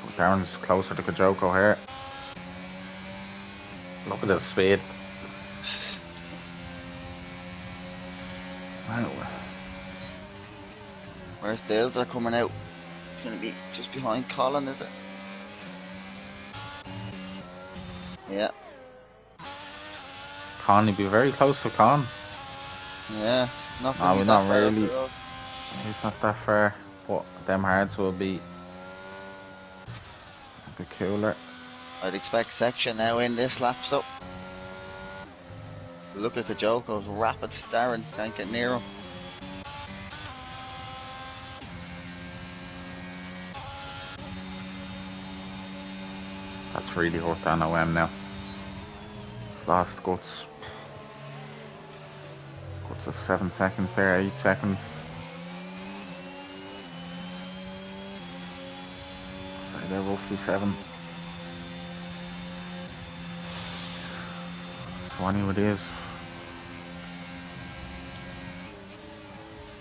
But Darren's closer to Kajoko here. Look at his speed. Wow. Where's Dales are coming out? It's gonna be just behind Colin, is it? Yeah, Con, he'd be very close to Con. yeah. Not No, gonna we're be not that far up really. the road. He's not that far, but them hards will be a bit cooler. I'd expect Section now in this lap, so. Look at Kajoko's rapid. Darren can't get near him. That's really hurt Dan OM now. He's lost Guts. Guts is 7 seconds there, 8 seconds. So they're roughly 7. So anyway it is.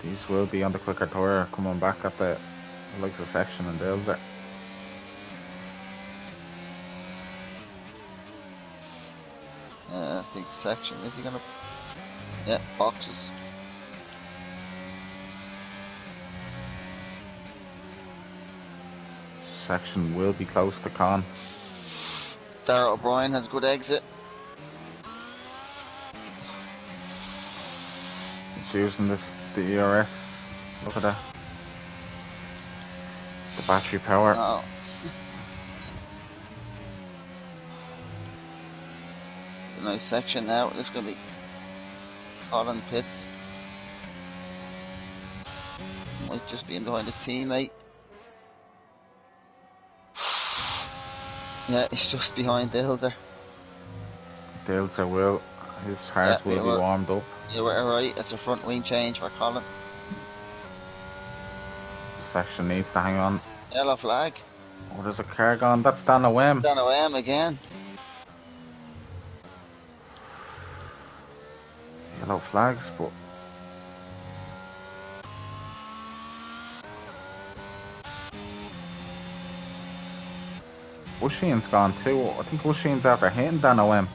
These will be on the quicker tour coming back at the likes of Section and Dales there. I think Section, is he gonna? Yeah, boxes. Section will be close to Con. Darrell O'Brien has a good exit. It's using the ERS. Look at that. The battery power. Oh. A nice section now. This is going to be Colin Pitts. Might just be in behind his teammate. Yeah, he's just behind Dilder. Dilder will. His heart will be warmed up. You were right. It's a front wing change for Colin. Section needs to hang on. Yellow flag. Oh, there's a car gone. That's Dan OM. Dan OM again. Yellow flags, but Usheen's gone too. I think Usheen's after hitting Dan OM.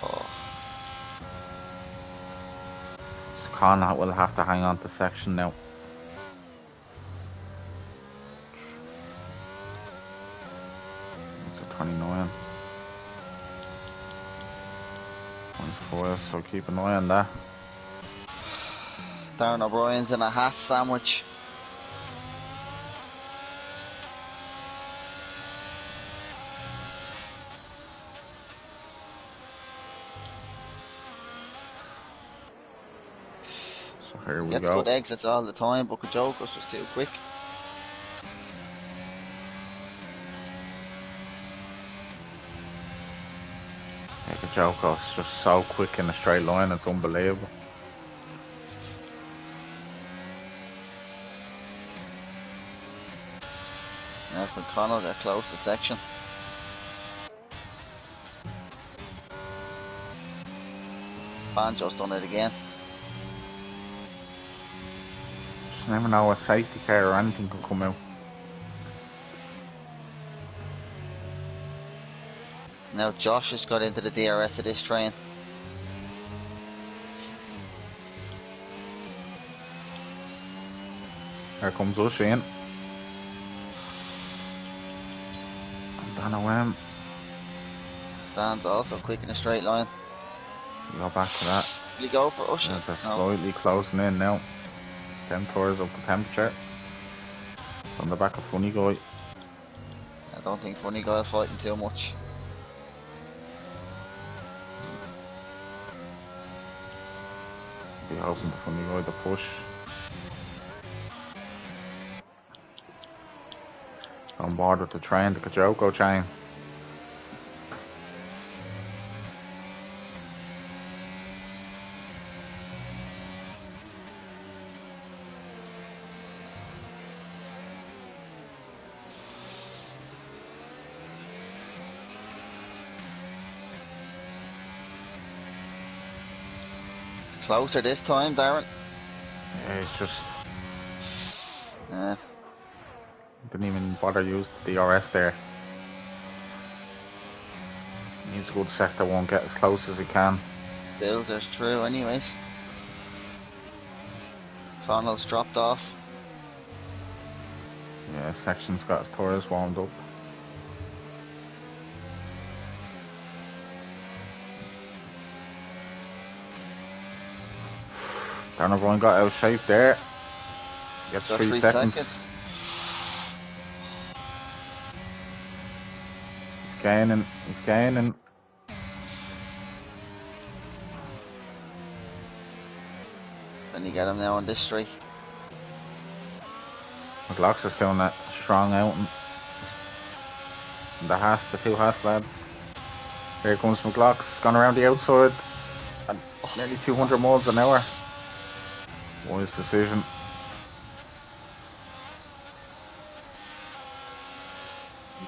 Oh. So Con will have to hang on to Section now. It's a 29. 24, so keep an eye on that. Darren O'Brien's in a Haas sandwich. So here we Gets go. good exits all the time, but Kajoko's just too quick. Kajoko's just so quick in a straight line, it's unbelievable. Now McConnell got close to Section. Banjo's done it again. Just never know, a safety car or anything could come out. Now Josh has got into the DRS of this train. Here comes Usheen. And Dan OM. Dan's also quick in a straight line. We go back to that. You go for Usheen? They're slightly closing in now. 10 tours up the temperature. On the back of Funny Guy. I don't think Funny Guy's fighting too much. Be hoping the Funny Guy to push. On board with the train, the Kajoko chain. Closer this time, Darren. Yeah, it's just Yeah. didn't even bother use the DRS there. Needs a good sector one, get as close as he can. Dilder's through anyways. Connell's dropped off. Yeah, Section's got his tours warmed up. Darren O'Brien got out of shape there. Gets Got 3 seconds. He's gaining, he's gaining. Then you get him now on this straight. McLaughlin's doing that strong out. The Haas, the two Haas lads. Here comes McLock's gone around the outside at nearly 200 miles an hour. Wise decision.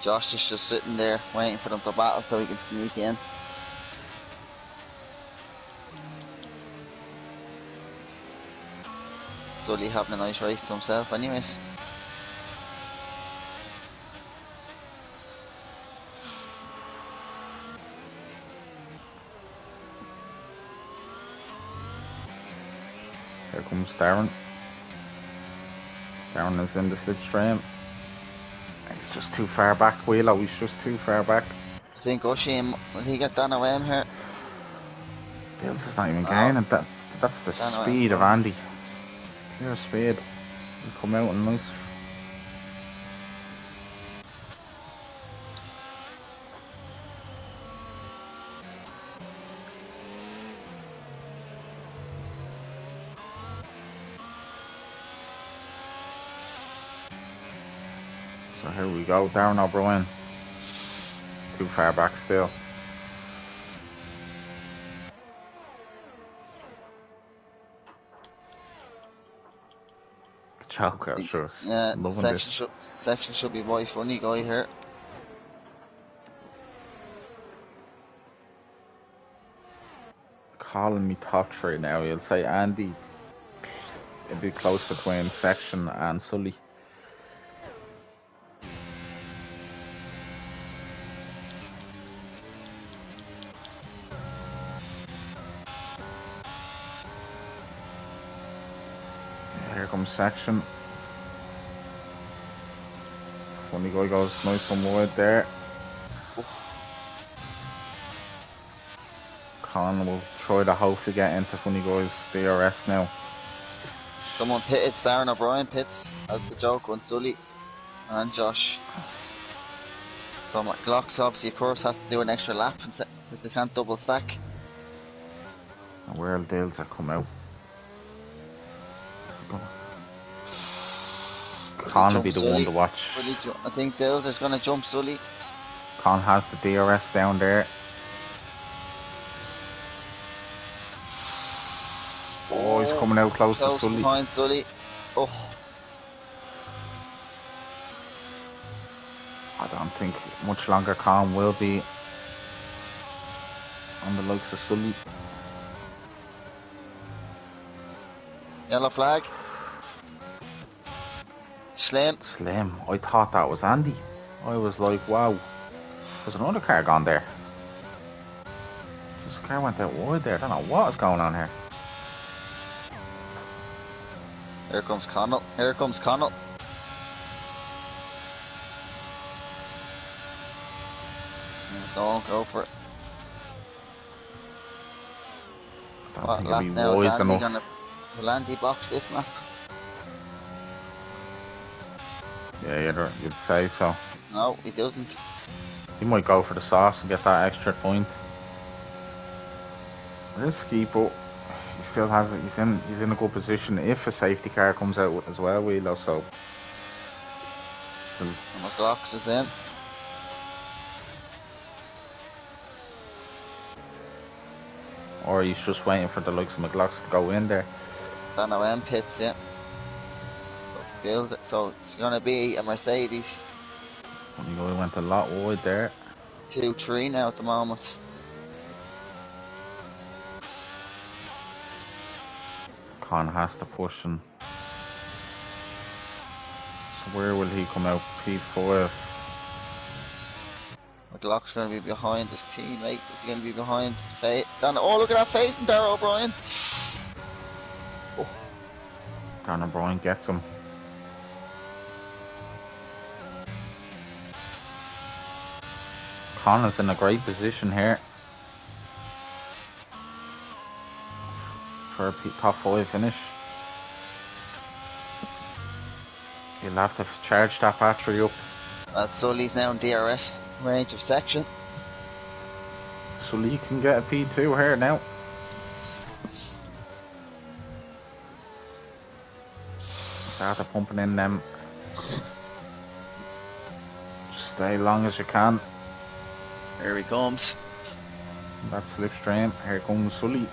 Josh is just sitting there waiting for them to battle so he can sneak in. Sully having a nice race to himself anyways. Here comes Darren. Darren is in the slipstream. It's just too far back, Wheelo. He's just too far back. I think Oshie, will he get Dan away here? Dales is not even gaining. That's the speed of Andy. Pure speed. He'll come out and nice. So here we go, Darren O'Brien. Too far back still. Choker, sure. Yeah, loving section should be very funny guy here. Calling me top three now. You'll say Andy. It'd be close between Section and Sully. Here comes Section. Funny guy goes nice and wide there. Colin will try to hopefully get into Funny Guy's DRS now. Someone pitted, Darren O'Brien pits as the joke on Sully and Josh. So Glocks obviously of course has to do an extra lap because they can't double stack. And where Dales are come out. Con will be the one to watch. I think Dales is going to jump Sully. Con has the DRS down there. Oh, he's coming out close to Sully. Behind Sully. Oh. I don't think much longer Con will be on the likes of Sully. Yellow flag. Slim. I thought that was Andy. I was like, wow. There's another car gone there. This car went out wide there. I don't know what is going on here. Here comes Connell. Here comes Connell. Don't go for it. I don't think he'll be wise enough. Will Andy box this lap? Yeah, you'd say so. No, he doesn't. He might go for the softs and get that extra point. Risky, but he still has it. He's in a good position if a safety car comes out as well, Wheelo. So still. McLox is in. Or he's just waiting for the likes of McLox to go in there. Don't know when pits, yeah. So it's gonna be a Mercedes. Funny guy went a lot wide there. 2-3 now at the moment. Con has to push him. So where will he come out? P5. McLock's going to be behind his teammate. Is he going to be behind? Oh, look at that face in Darren O'Brien. Oh. Darren O'Brien gets him. Connor's in a great position here for a top 5 finish. You'll have to charge that battery up. Sully's now in DRS range of section. Sully can get a P2 here now. Started pumping in them. Just Stay long as you can. Here he comes. That slipstream. Here comes Sully.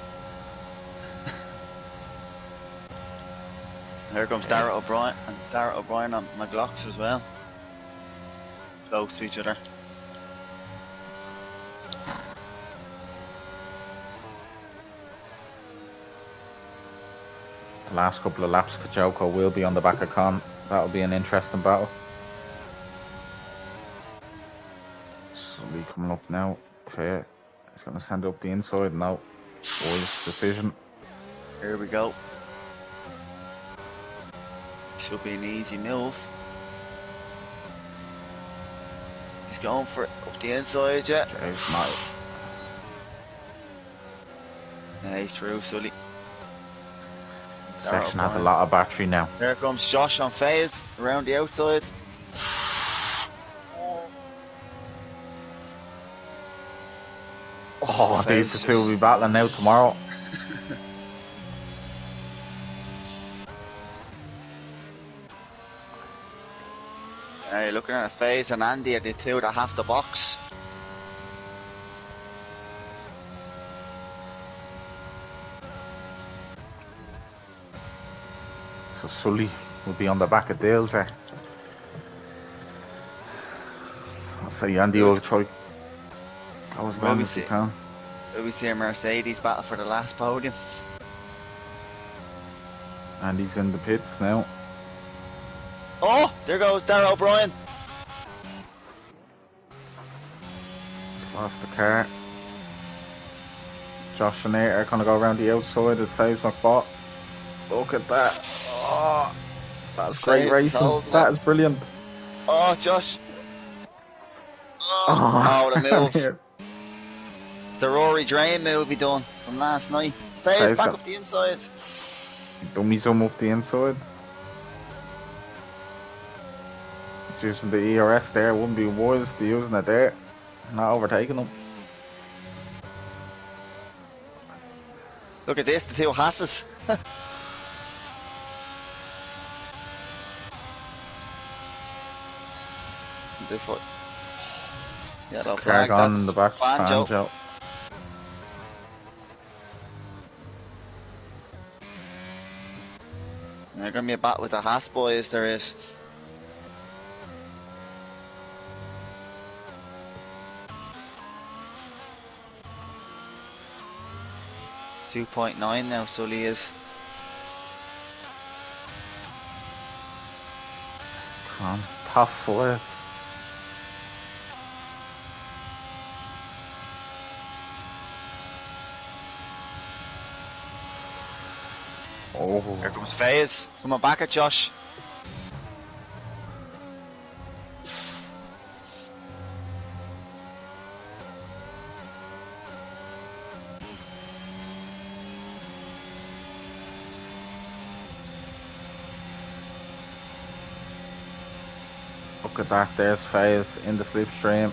Here comes Darrell O'Brien, and Darrell O'Brien on McLaughlin as well. Close to each other. The last couple of laps, Kajoko will be on the back of Con. That'll be an interesting battle. Sully coming up now. He's going to send up the inside now. Wise decision. Here we go. Should be an easy move. He's going for it up the inside, yeah. Yeah, he's through, Sully. Section has a lot of battery now. There comes Josh on phase around the outside. Oh, these two will be battling now tomorrow. You're looking at a phase and Andy are the two that have the box. So Sully will be on the back of Dales there. I'll say Andy will try. Go as long as he can. Will we see a Mercedes battle for the last podium? Andy's in the pits now. Oh, there goes Darrell O'Brien. He's lost the car. Josh and Nate are going to go around the outside of FaZe McFaul. Look at that. Oh, that's great racing. That is brilliant. Oh, Josh. Oh, the move. The Rory Drain move he done from last night. FaZe back up the inside. Dummies him up the inside. He's using the ERS there. Wouldn't be wise to using it there. Not overtaking him. Look at this, the two Hasses. Yellow flag, on that's in the back. Fangio. They're going to be a battle with the Haas boys, there is. .9 now, Sully is. Come on, top 4. Oh. Here comes FaZe. Coming back at Josh. Look at that, there's FaZe in the slipstream.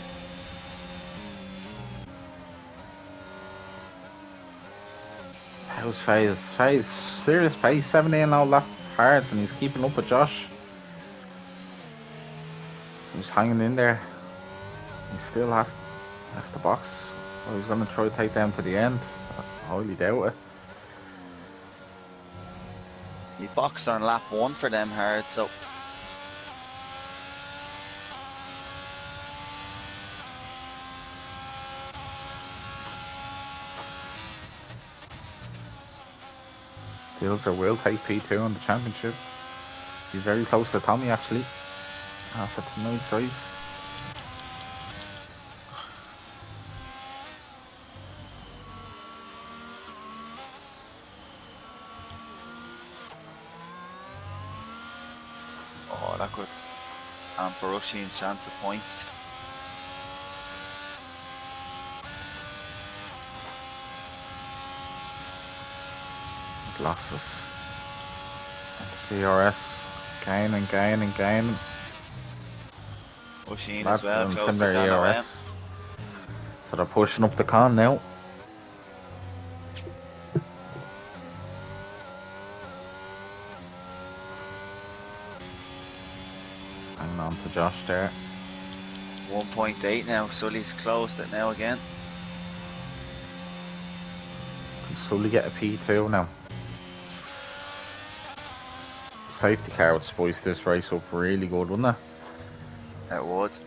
How's FaZe? FaZe, serious pace, 17 all lap hards, and he's keeping up with Josh. So he's hanging in there. He still has the box. Oh, he's going to try to take them to the end. I highly doubt it. He boxed on lap 1 for them hard, so. Dilzer will take P2 on the championship. He's very close to Tommy actually after tonight's race. Oh, that could hamper Russian's chance of points. Losses. CRS gaining. Russian as well, close to ERS. So they're pushing up the con now. Hanging on to Josh there. 1.8 now. Sully's closed it now again. Can Sully get a P2 now? Safety car would spice this race up really good, wouldn't it? It would.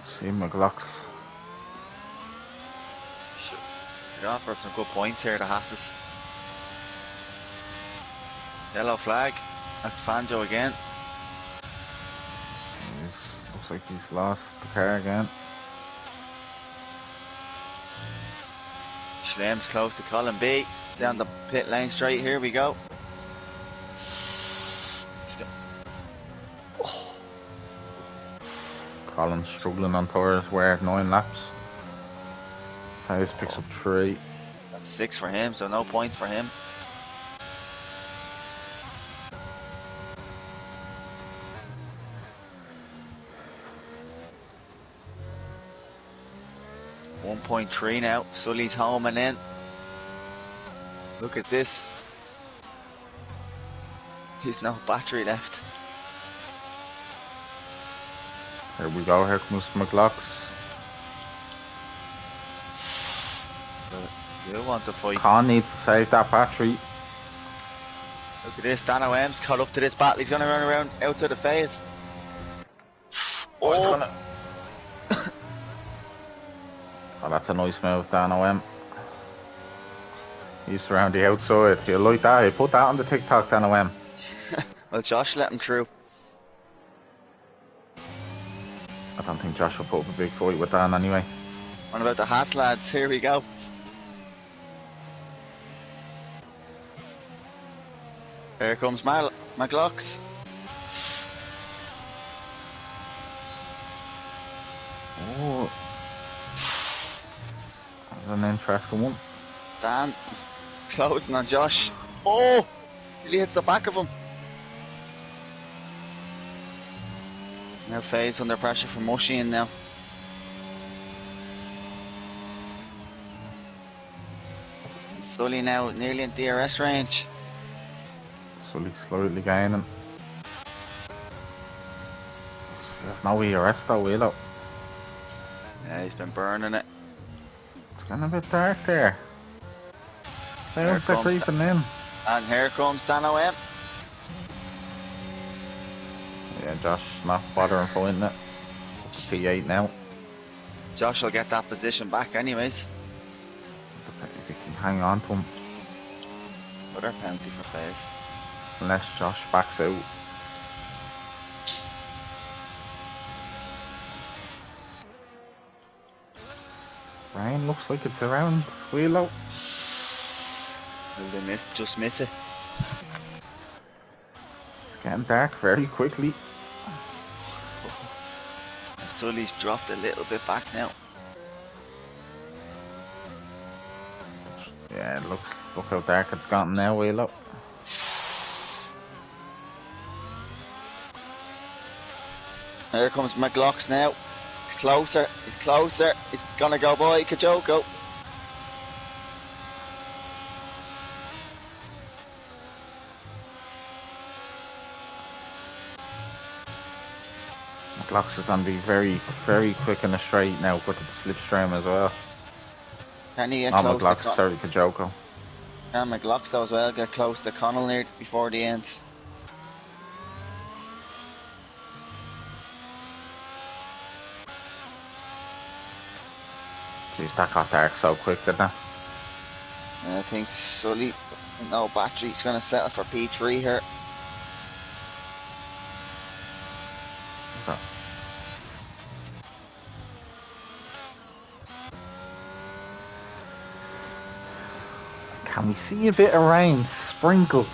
See McLaughlin. You're on for some good points here, the Hasses. Yellow flag. That's Fangio again. Looks like he's lost the car again. Schlem's close to Colin B. Down the pit lane straight. Here we go. Colin struggling on tyres. We're at 9 laps. Hayes picks up 3. That's 6 for him, so no points for him. .3 now. Sully's home and in. Look at this. He's no battery left. Here we go. Here comes McLaughlin. You want to fight. Con needs to save that battery. Look at this. Dano M's caught up to this battle. He's going to run around outside the phase. Oh, he's gonna... Oh, that's a nice move, Dano M. He's around the outside. You like that? You put that on the TikTok, Dano M. Well, Josh let him through. I don't think Josh will put up a big fight with Dan anyway. What about the Haas lads? Here we go. Here comes McLaughlin. Oh, that's an interesting one. Dan is closing on Josh. Oh, he hits the back of him. Now Faye's under pressure from Mushy in now. Sully now nearly in DRS range. Sully slightly gaining. There's no ERS though, will it? Yeah, he's been burning it. It's getting a bit dark there. Clouds are creeping in. And here comes Dano M. Yeah, Josh not bothering finding it. Up to P8 now. Josh will get that position back anyways. If he can hang on to him. Another penalty for Faze. Unless Josh backs out. Rain looks like it's around Wheelo. Will they just miss it? It's getting dark very quickly. Sully's dropped a little bit back now. Yeah, look how dark it's gotten now, Wheelo. Here comes McLaughlin now. He's closer, He's gonna go by Kajoko. McLaughlin's going to be very, very quick in the straight now, but to the slipstream as well. Can he get Not close McLaughlin, to sorry, Kajoko. Can McLaughlin as well get close to Connell near before the end? Jeez, that got dark so quick, didn't it? And I think Sully, no battery, he's going to settle for P3 here. Okay. Can we see a bit of rain? Sprinkles.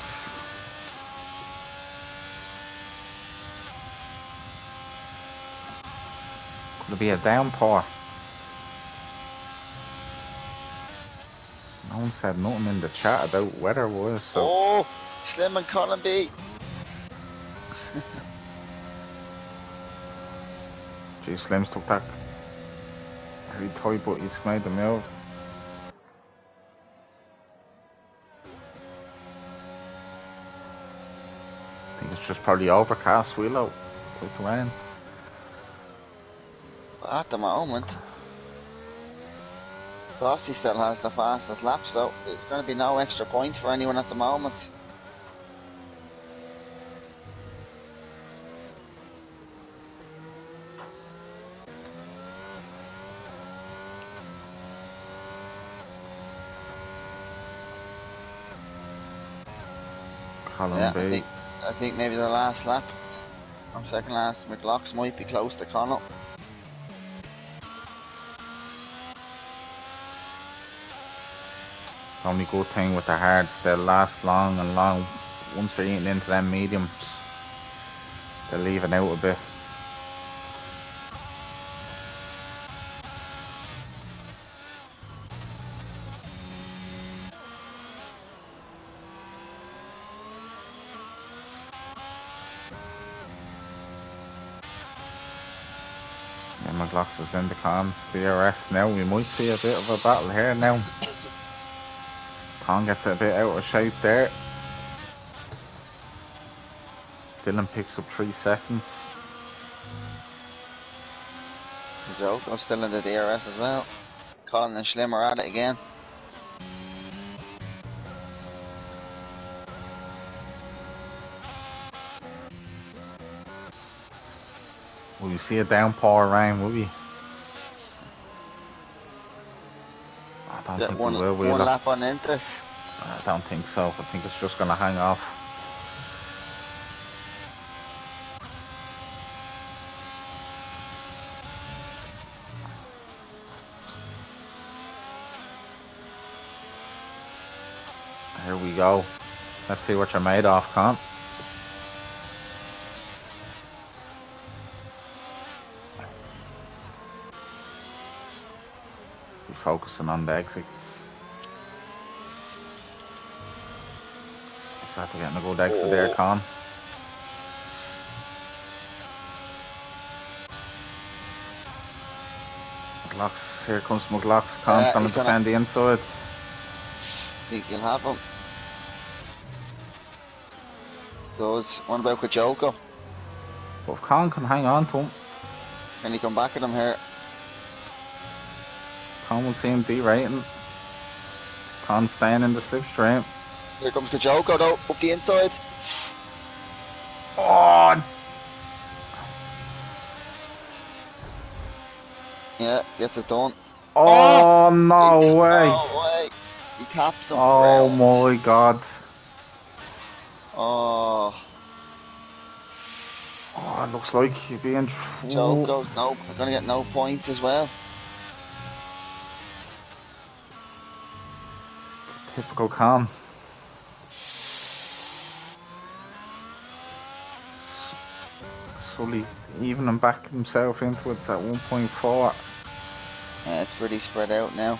Could it be a downpour? No one said nothing in the chat about weather was, so... Oh, Slim and Colin B. Gee, Slims took that very tight, but he's made the move. just probably overcast, Willow. Like rain. But at the moment, Dossie still has the fastest lap, so there's going to be no extra point for anyone at the moment. Colin Yeah, B. I think maybe the last lap, or second last, McLaughlin might be close to Connell. Only good thing with the hards, they'll last long and long. Once they're eating into them mediums, they'll leave it out a bit. Yeah, McLaughlin's in the cons, DRS now. We might see a bit of a battle here now. Con gets a bit out of shape there. Dylan picks up 3 seconds. Joko's still in the DRS as well. Colin and Schlim are at it again. Will we see a downpour of rain, will we? I don't think we will. One lap on interest. I don't think so. I think it's just going to hang off. Here we go. Let's see what you're made of, Con. Be focusing on the exits. Just after getting a good exit there, Con. McLaughlin, here comes McLaughlin. Con's going to defend the inside. I think you'll have him. Does. What about Kajoko? But if Con can hang on to him, can he come back at him here? Con will see him derating. Con staying in the slipstream. Here comes Kajoko though, up the inside. Oh! Yeah, gets it done. Oh, no way! No way! He taps him. Oh my god. Oh. Oh, it looks like he'd be in trouble. Joko's gonna get no points as well. Typical Con. Sully evening back himself into it at 1.4. Yeah, it's pretty spread out now.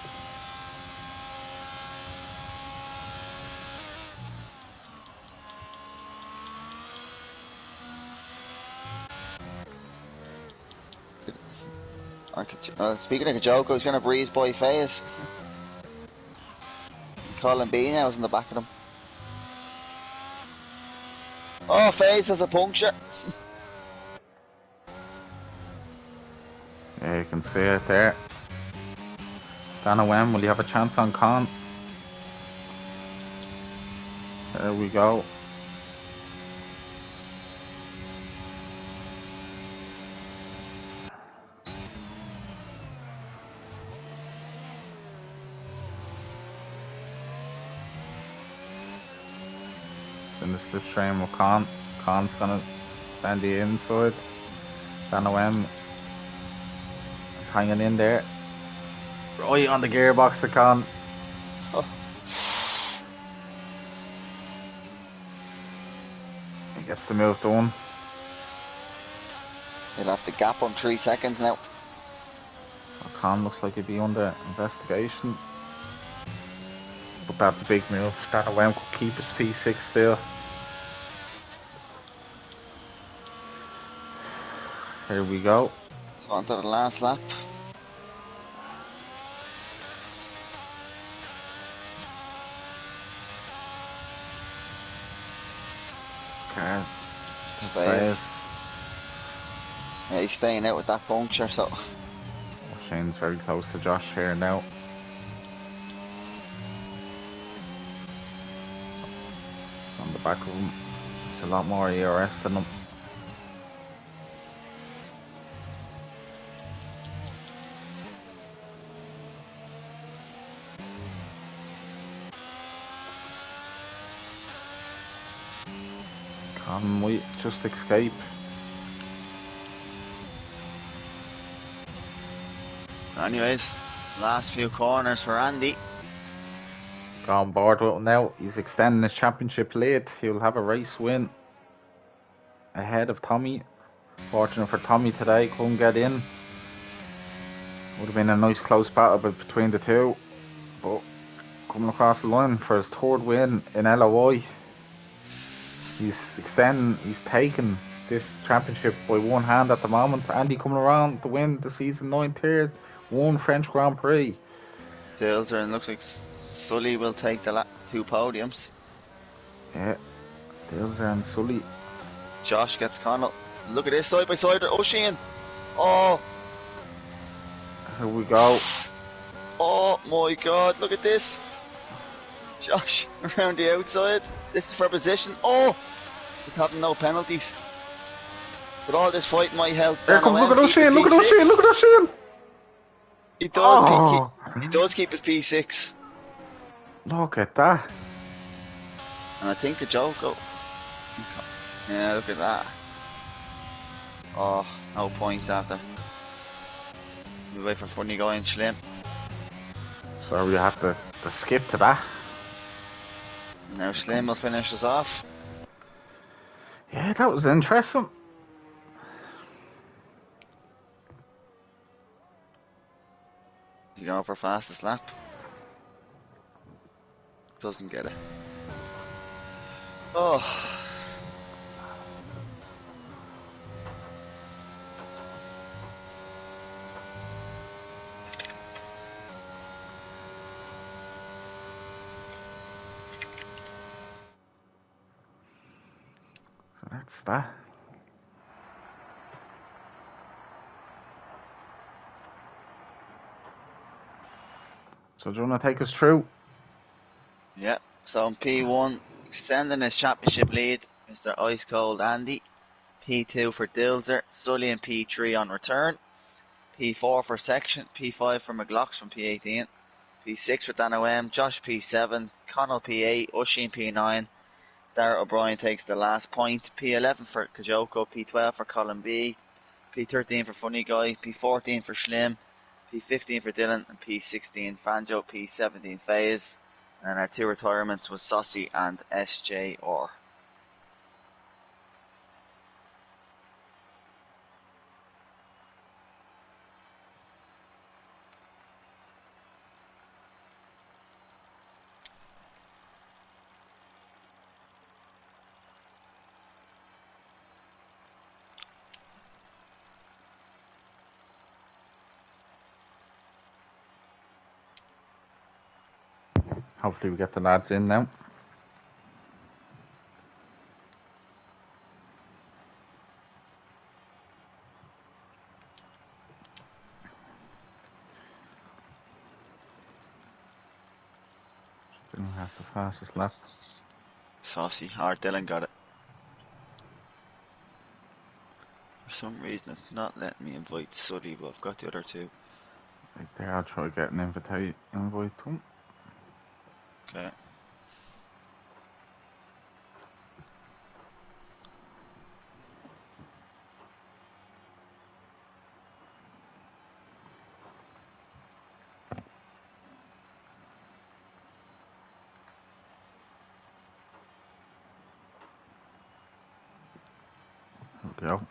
Speaking of Kajoko, he's going to breeze by Fayes. Colin B now is in the back of him. Oh, Fayes has a puncture. Yeah, you can see it there. Dana Wen, will you have a chance on Con? There we go. In the slipstream with Con. Con's gonna stand the inside. Dana Wen is hanging in there. Right on the gearbox to Con. He gets the move done. He'll have to gap on 3 seconds now. Well, Con looks like he'd be under investigation. But that's a big move. Dana Wen could keep his P6 still. Here we go. So on to the last lap. Okay. Surveys. Yeah, he's staying out with that puncture, so. Shane's very close to Josh here now. On the back of him, it's a lot more ERS than him. Can we just escape? Anyways, last few corners for Andy. Go on board with him now. He's extending his championship lead. He'll have a race win ahead of Tommy. Fortunate for Tommy today, couldn't get in. Would have been a nice close battle between the two. But coming across the line for his third win in LOI. He's taken this championship by one hand at the moment. Andy coming around to win the season 9th, one French Grand Prix. Dilzer, and looks like Sully will take the 2 podiums. Yeah, Dilzer and Sully. Josh gets Connell. Look at this side by side. O'Sheen. Oh. Here we go. Oh my God! Look at this. Josh around the outside. This is for position. Oh, with having no penalties. But all this fight might help. Here comes, look at O'Sheen, look at O'Sheen, look at O'Sheen. He does, he does keep his P6. Look at that. And I think a Joko. Yeah, look at that. Oh, no points after. We wait for Funny Guy and Schlim. So we have to skip to that. Now Schlim will finish us off. Yeah, that was interesting. Is he going for fastest lap? Doesn't get it. Oh. So that's that. So do you want to take us through? Yeah, so in P1, extending his championship lead, Mr. Ice Cold Andy. P2 for Dilzer, Sully in P3 on return. P4 for Section, P5 for McLaughlin from P18. P6 for Dan OM, Josh P7, Connell P8, O'Sheen P9. Darragh O'Brien takes the last point. P11 for Kajoko, P12 for Colin B, P13 for Funny Guy, P14 for Schlim, P15 for Dylan, and P16 Fanjo, P17 FaZe. And our 2 retirements was Saucy and SJ Orr. Hopefully we get the lads in now. Dylan has the fastest lap. Saucy, or Dylan got it. For some reason it's not letting me invite Sully, but I've got the other 2. Right there, I'll try to get an invite to him. Okay. There we go.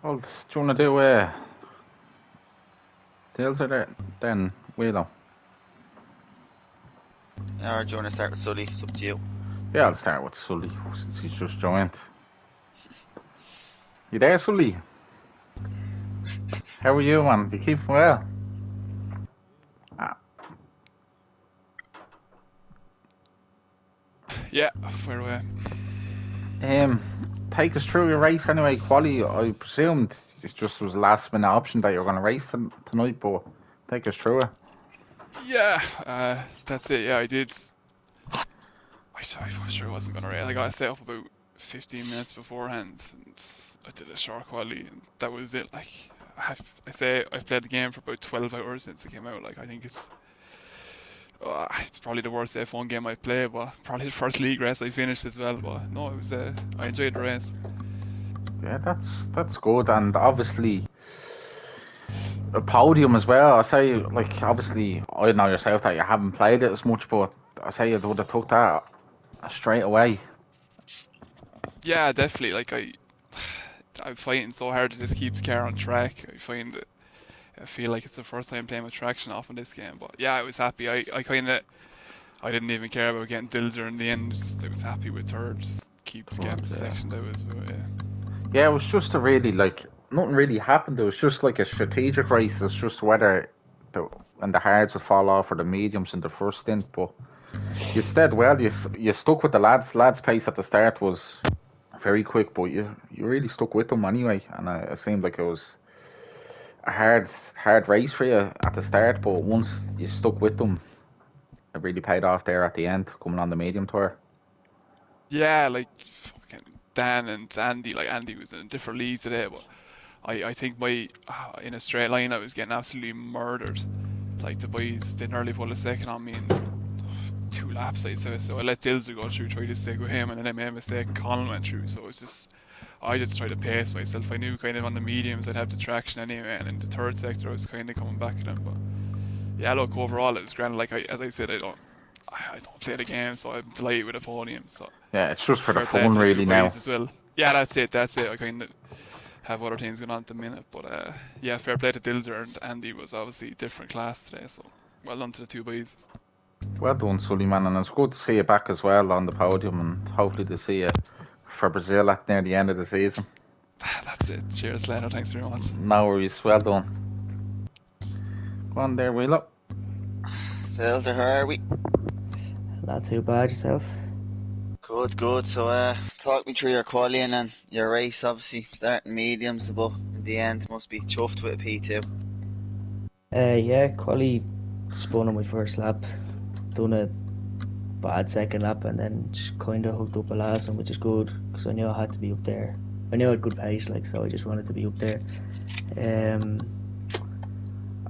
Well, do you want to do Dilzer there, then Wheelo? Or do you want to start with Sully? It's up to you. Yeah, I'll start with Sully since he's just joined. You there, Sully? How are you, man? Do you keep well? Ah. Yeah, fire away. Take us through your race anyway. Quali, I presumed it just was a last minute option that you're going to race tonight, but take us through it. Yeah, that's it. Yeah, I did. I was sure I wasn't gonna race. I got set up about 15 minutes beforehand, and I did a short quali, and that was it. Like, I've played the game for about 12 hours since it came out. Like, I think it's probably the worst F1 game I've played, but probably the first league race I finished as well. But no, it was I enjoyed the race. Yeah, that's good, and obviously a podium as well. I say, like, obviously, I know yourself that you haven't played it as much, but I say you would have took that straight away. Yeah, definitely. Like I'm fighting so hard to just keep the car on track. I feel like it's the first time playing with traction off in this game. But yeah, I was happy. I didn't even care about getting Dilger in the end. I was happy with third. Just keep getting the section that was about, yeah. Yeah, it was just a really, like, nothing really happened. It was just like a strategic race. It's just whether the hards would fall off or the mediums in the first stint. But you did well. You stuck with the lads. Lads' pace at the start was very quick, but you really stuck with them anyway. And it seemed like it was a hard race for you at the start. But once you stuck with them, it really paid off there at the end, coming on the medium tour. Yeah, like fucking Dan and Andy. Like Andy was in a different league today, but I think in a straight line I was getting absolutely murdered. Like the boys, they nearly pulled a second on me in 2 laps, I'd say. So I let Dilzer go through, tried to stick with him, and then I made a mistake. And Colin went through, so I just tried to pace myself. I knew kind of on the mediums I'd have the traction anyway, and in the third sector I was kind of coming back at him. But yeah, look, overall it was grand. Like as I said, I don't play the game, so I'm delighted with a podium. So Yeah, it's just for the fair play fun, to the two really, now. boys as well. Yeah, that's it. I kind of have other things going on at the minute, but yeah, fair play to Dilzer, and Andy was obviously a different class today. So well done to the two boys. Well done, Suleiman, and it's good to see you back as well on the podium, and hopefully to see you for Brazil at near the end of the season. That's it. Cheers, Leno. Thanks very much. No worries. Well done. Go on there, Wheeler. Dilger, how are we? Not too bad yourself. Good. So, talk me through your qualifying and your race. Obviously, starting mediums, but in the end, must be chuffed with a P2. Yeah, quali spun on my first lap, done a bad second lap, and then just kind of hooked up a last one, which is good because I knew I had to be up there. I knew I had good pace, like, so I just wanted to be up there.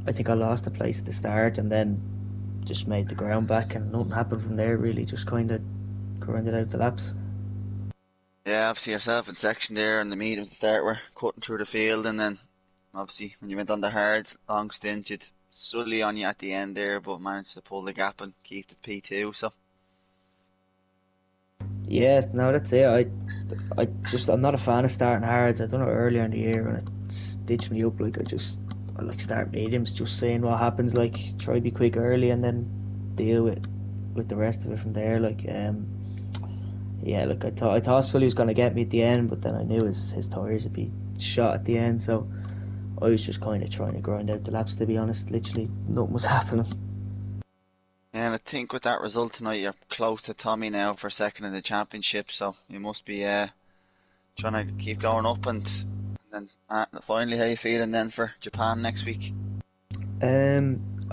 I think I lost the place at the start, and then just made the ground back, and nothing happened from there really. Just kind of grinded out the laps. Yeah, obviously yourself in section there and the mediums to start were cutting through the field, and then obviously when you went on the hards, long stint, you'd Sully on you at the end there, but managed to pull the gap and keep the P2. So Yeah, no, that's it. I'm not a fan of starting hards. I done it earlier in the year and it stitched me up. Like I like start mediums, just seeing what happens. Like try to be quick early and then deal with the rest of it from there. Like yeah, like I thought Sully was gonna get me at the end, but then I knew his tires would be shot at the end. So I was just kind of trying to grind out the laps. To be honest, literally nothing was happening. yeah, and I think with that result tonight, you're close to Tommy now for second in the championship. So you must be trying to keep going up, and then finally, how you feeling then for Japan next week? I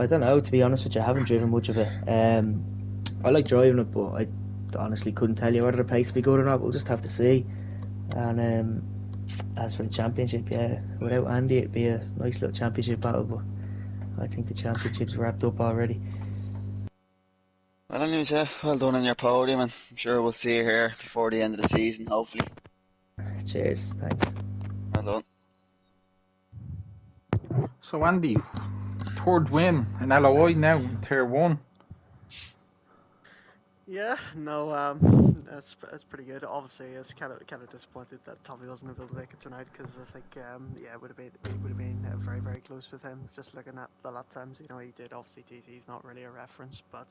don't know. To be honest with you, I haven't driven much of it. I like driving it, but I honestly couldn't tell you whether the pace will be good or not. We'll just have to see. And as for the championship, yeah, without Andy, it'd be a nice little championship battle. But I think the championship's wrapped up already. Well, anyways, yeah, well done on your podium, and I'm sure we'll see you here before the end of the season, hopefully. Cheers, thanks. Well done. So, Andy, third win in LOI now in Tier 1. Yeah, no, that's pretty good. Obviously, it's kind of disappointed that Tommy wasn't able to make it tonight because I think yeah, it would have been very close with him. Just looking at the lap times, he did obviously TT's not really a reference, but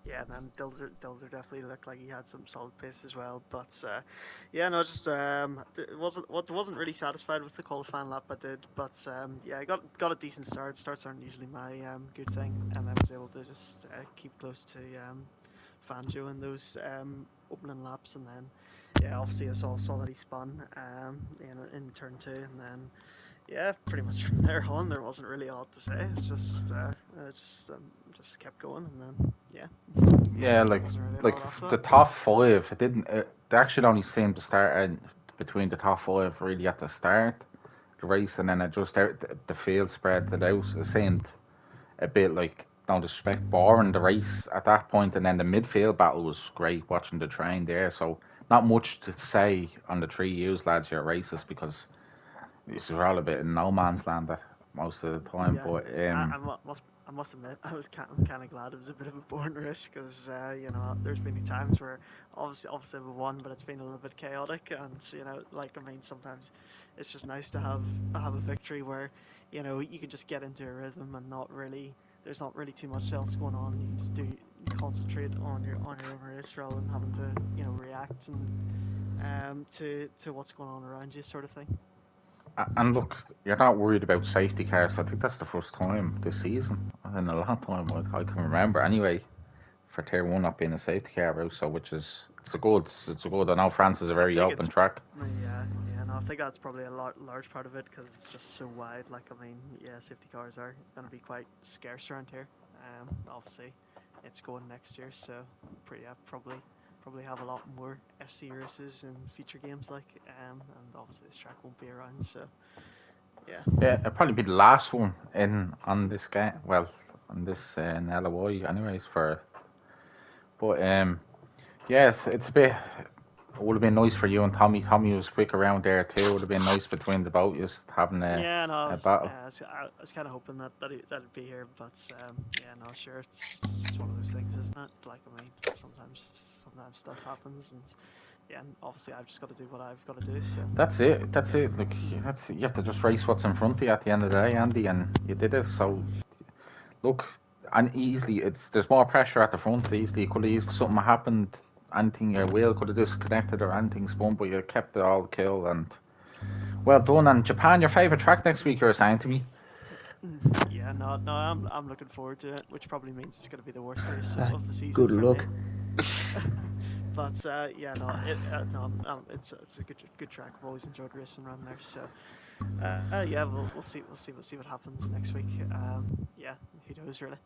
yeah, and then Dilzer definitely looked like he had some solid pace as well. But yeah, no, just wasn't really satisfied with the qualifying lap I did, but yeah, I got a decent start. Starts aren't usually my good thing, and I was able to just keep close to Fangio in those opening laps, and then yeah, obviously I saw that he spun in turn 2, and then yeah, pretty much from there on there wasn't really a lot to say. It's just kept going, and then Yeah, there wasn't really a lot after the that. top five, it didn't. They actually only seemed to start between the top five really at the start the race, and then it just the field spread it out. It seemed a bit like, no disrespect, boring the race at that point, and then the midfield battle was great watching the train there. So not much to say on the 3 years lads you're racist, because this is all a bit in no man's land most of the time. Yeah, But I must admit, I'm kind of glad it was a bit of a boring race, because there's been times where obviously we won, but it's been a little bit chaotic, and sometimes it's just nice to have a victory where you can just get into a rhythm and there's not really too much else going on. You can just concentrate on your own race rather than having to react and to what's going on around you, sort of thing. And look, you're not worried about safety cars. I think that's the first time this season in a long time I can remember. Anyway, for Tier 1 not being a safety car out, so it's a good. I know France is a very open track. No, I think that's probably a large part of it, because it's just so wide. Safety cars are going to be quite scarce around here. Obviously, it's going next year, so probably have a lot more FC races and feature games and obviously this track won't be around, so yeah. Yeah, it'll probably be the last one on this game. Well, on this LOI, anyways. But yeah, it's a bit. It would have been nice for you and Tommy. Tommy was quick around there too. It would have been nice between the both of us having a battle. I was kind of hoping that'd be here, but sure. It's one of those things, isn't it? Sometimes stuff happens, and and obviously I've just got to do what I've got to do. So That's it. Like you have to just race what's in front of you at the end of the day, Andy, and you did it. So look, and easily there's more pressure at the front. Easily, could have something happened. Anything your wheel could have disconnected or anything spun, but you kept it all cool and well done. And Japan, your favourite track next week, you were saying to me. Yeah, no, I'm looking forward to it, which probably means it's going to be the worst race of the season. Good luck. But it's a good track. I've always enjoyed racing around there. So we'll see what happens next week. Who knows really.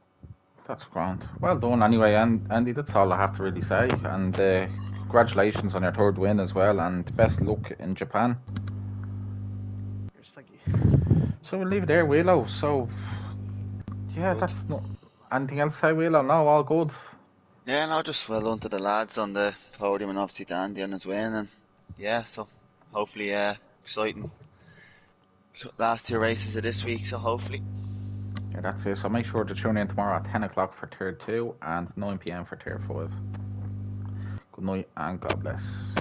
That's grand. Well done anyway, and Andy, that's all I have to really say. And congratulations on your third win as well, and best luck in Japan. Yes, thank you. So we'll leave it there, Willow. So yeah, that's not anything else to say, Willow. No, all good. Yeah, no, just well done to the lads on the podium, and obviously to Andy on his win, and yeah, so hopefully exciting last 2 races of this week, so hopefully. Yeah, that's it. So make sure to tune in tomorrow at 10 o'clock for Tier 2 and 9 PM for Tier 5. Good night and God bless.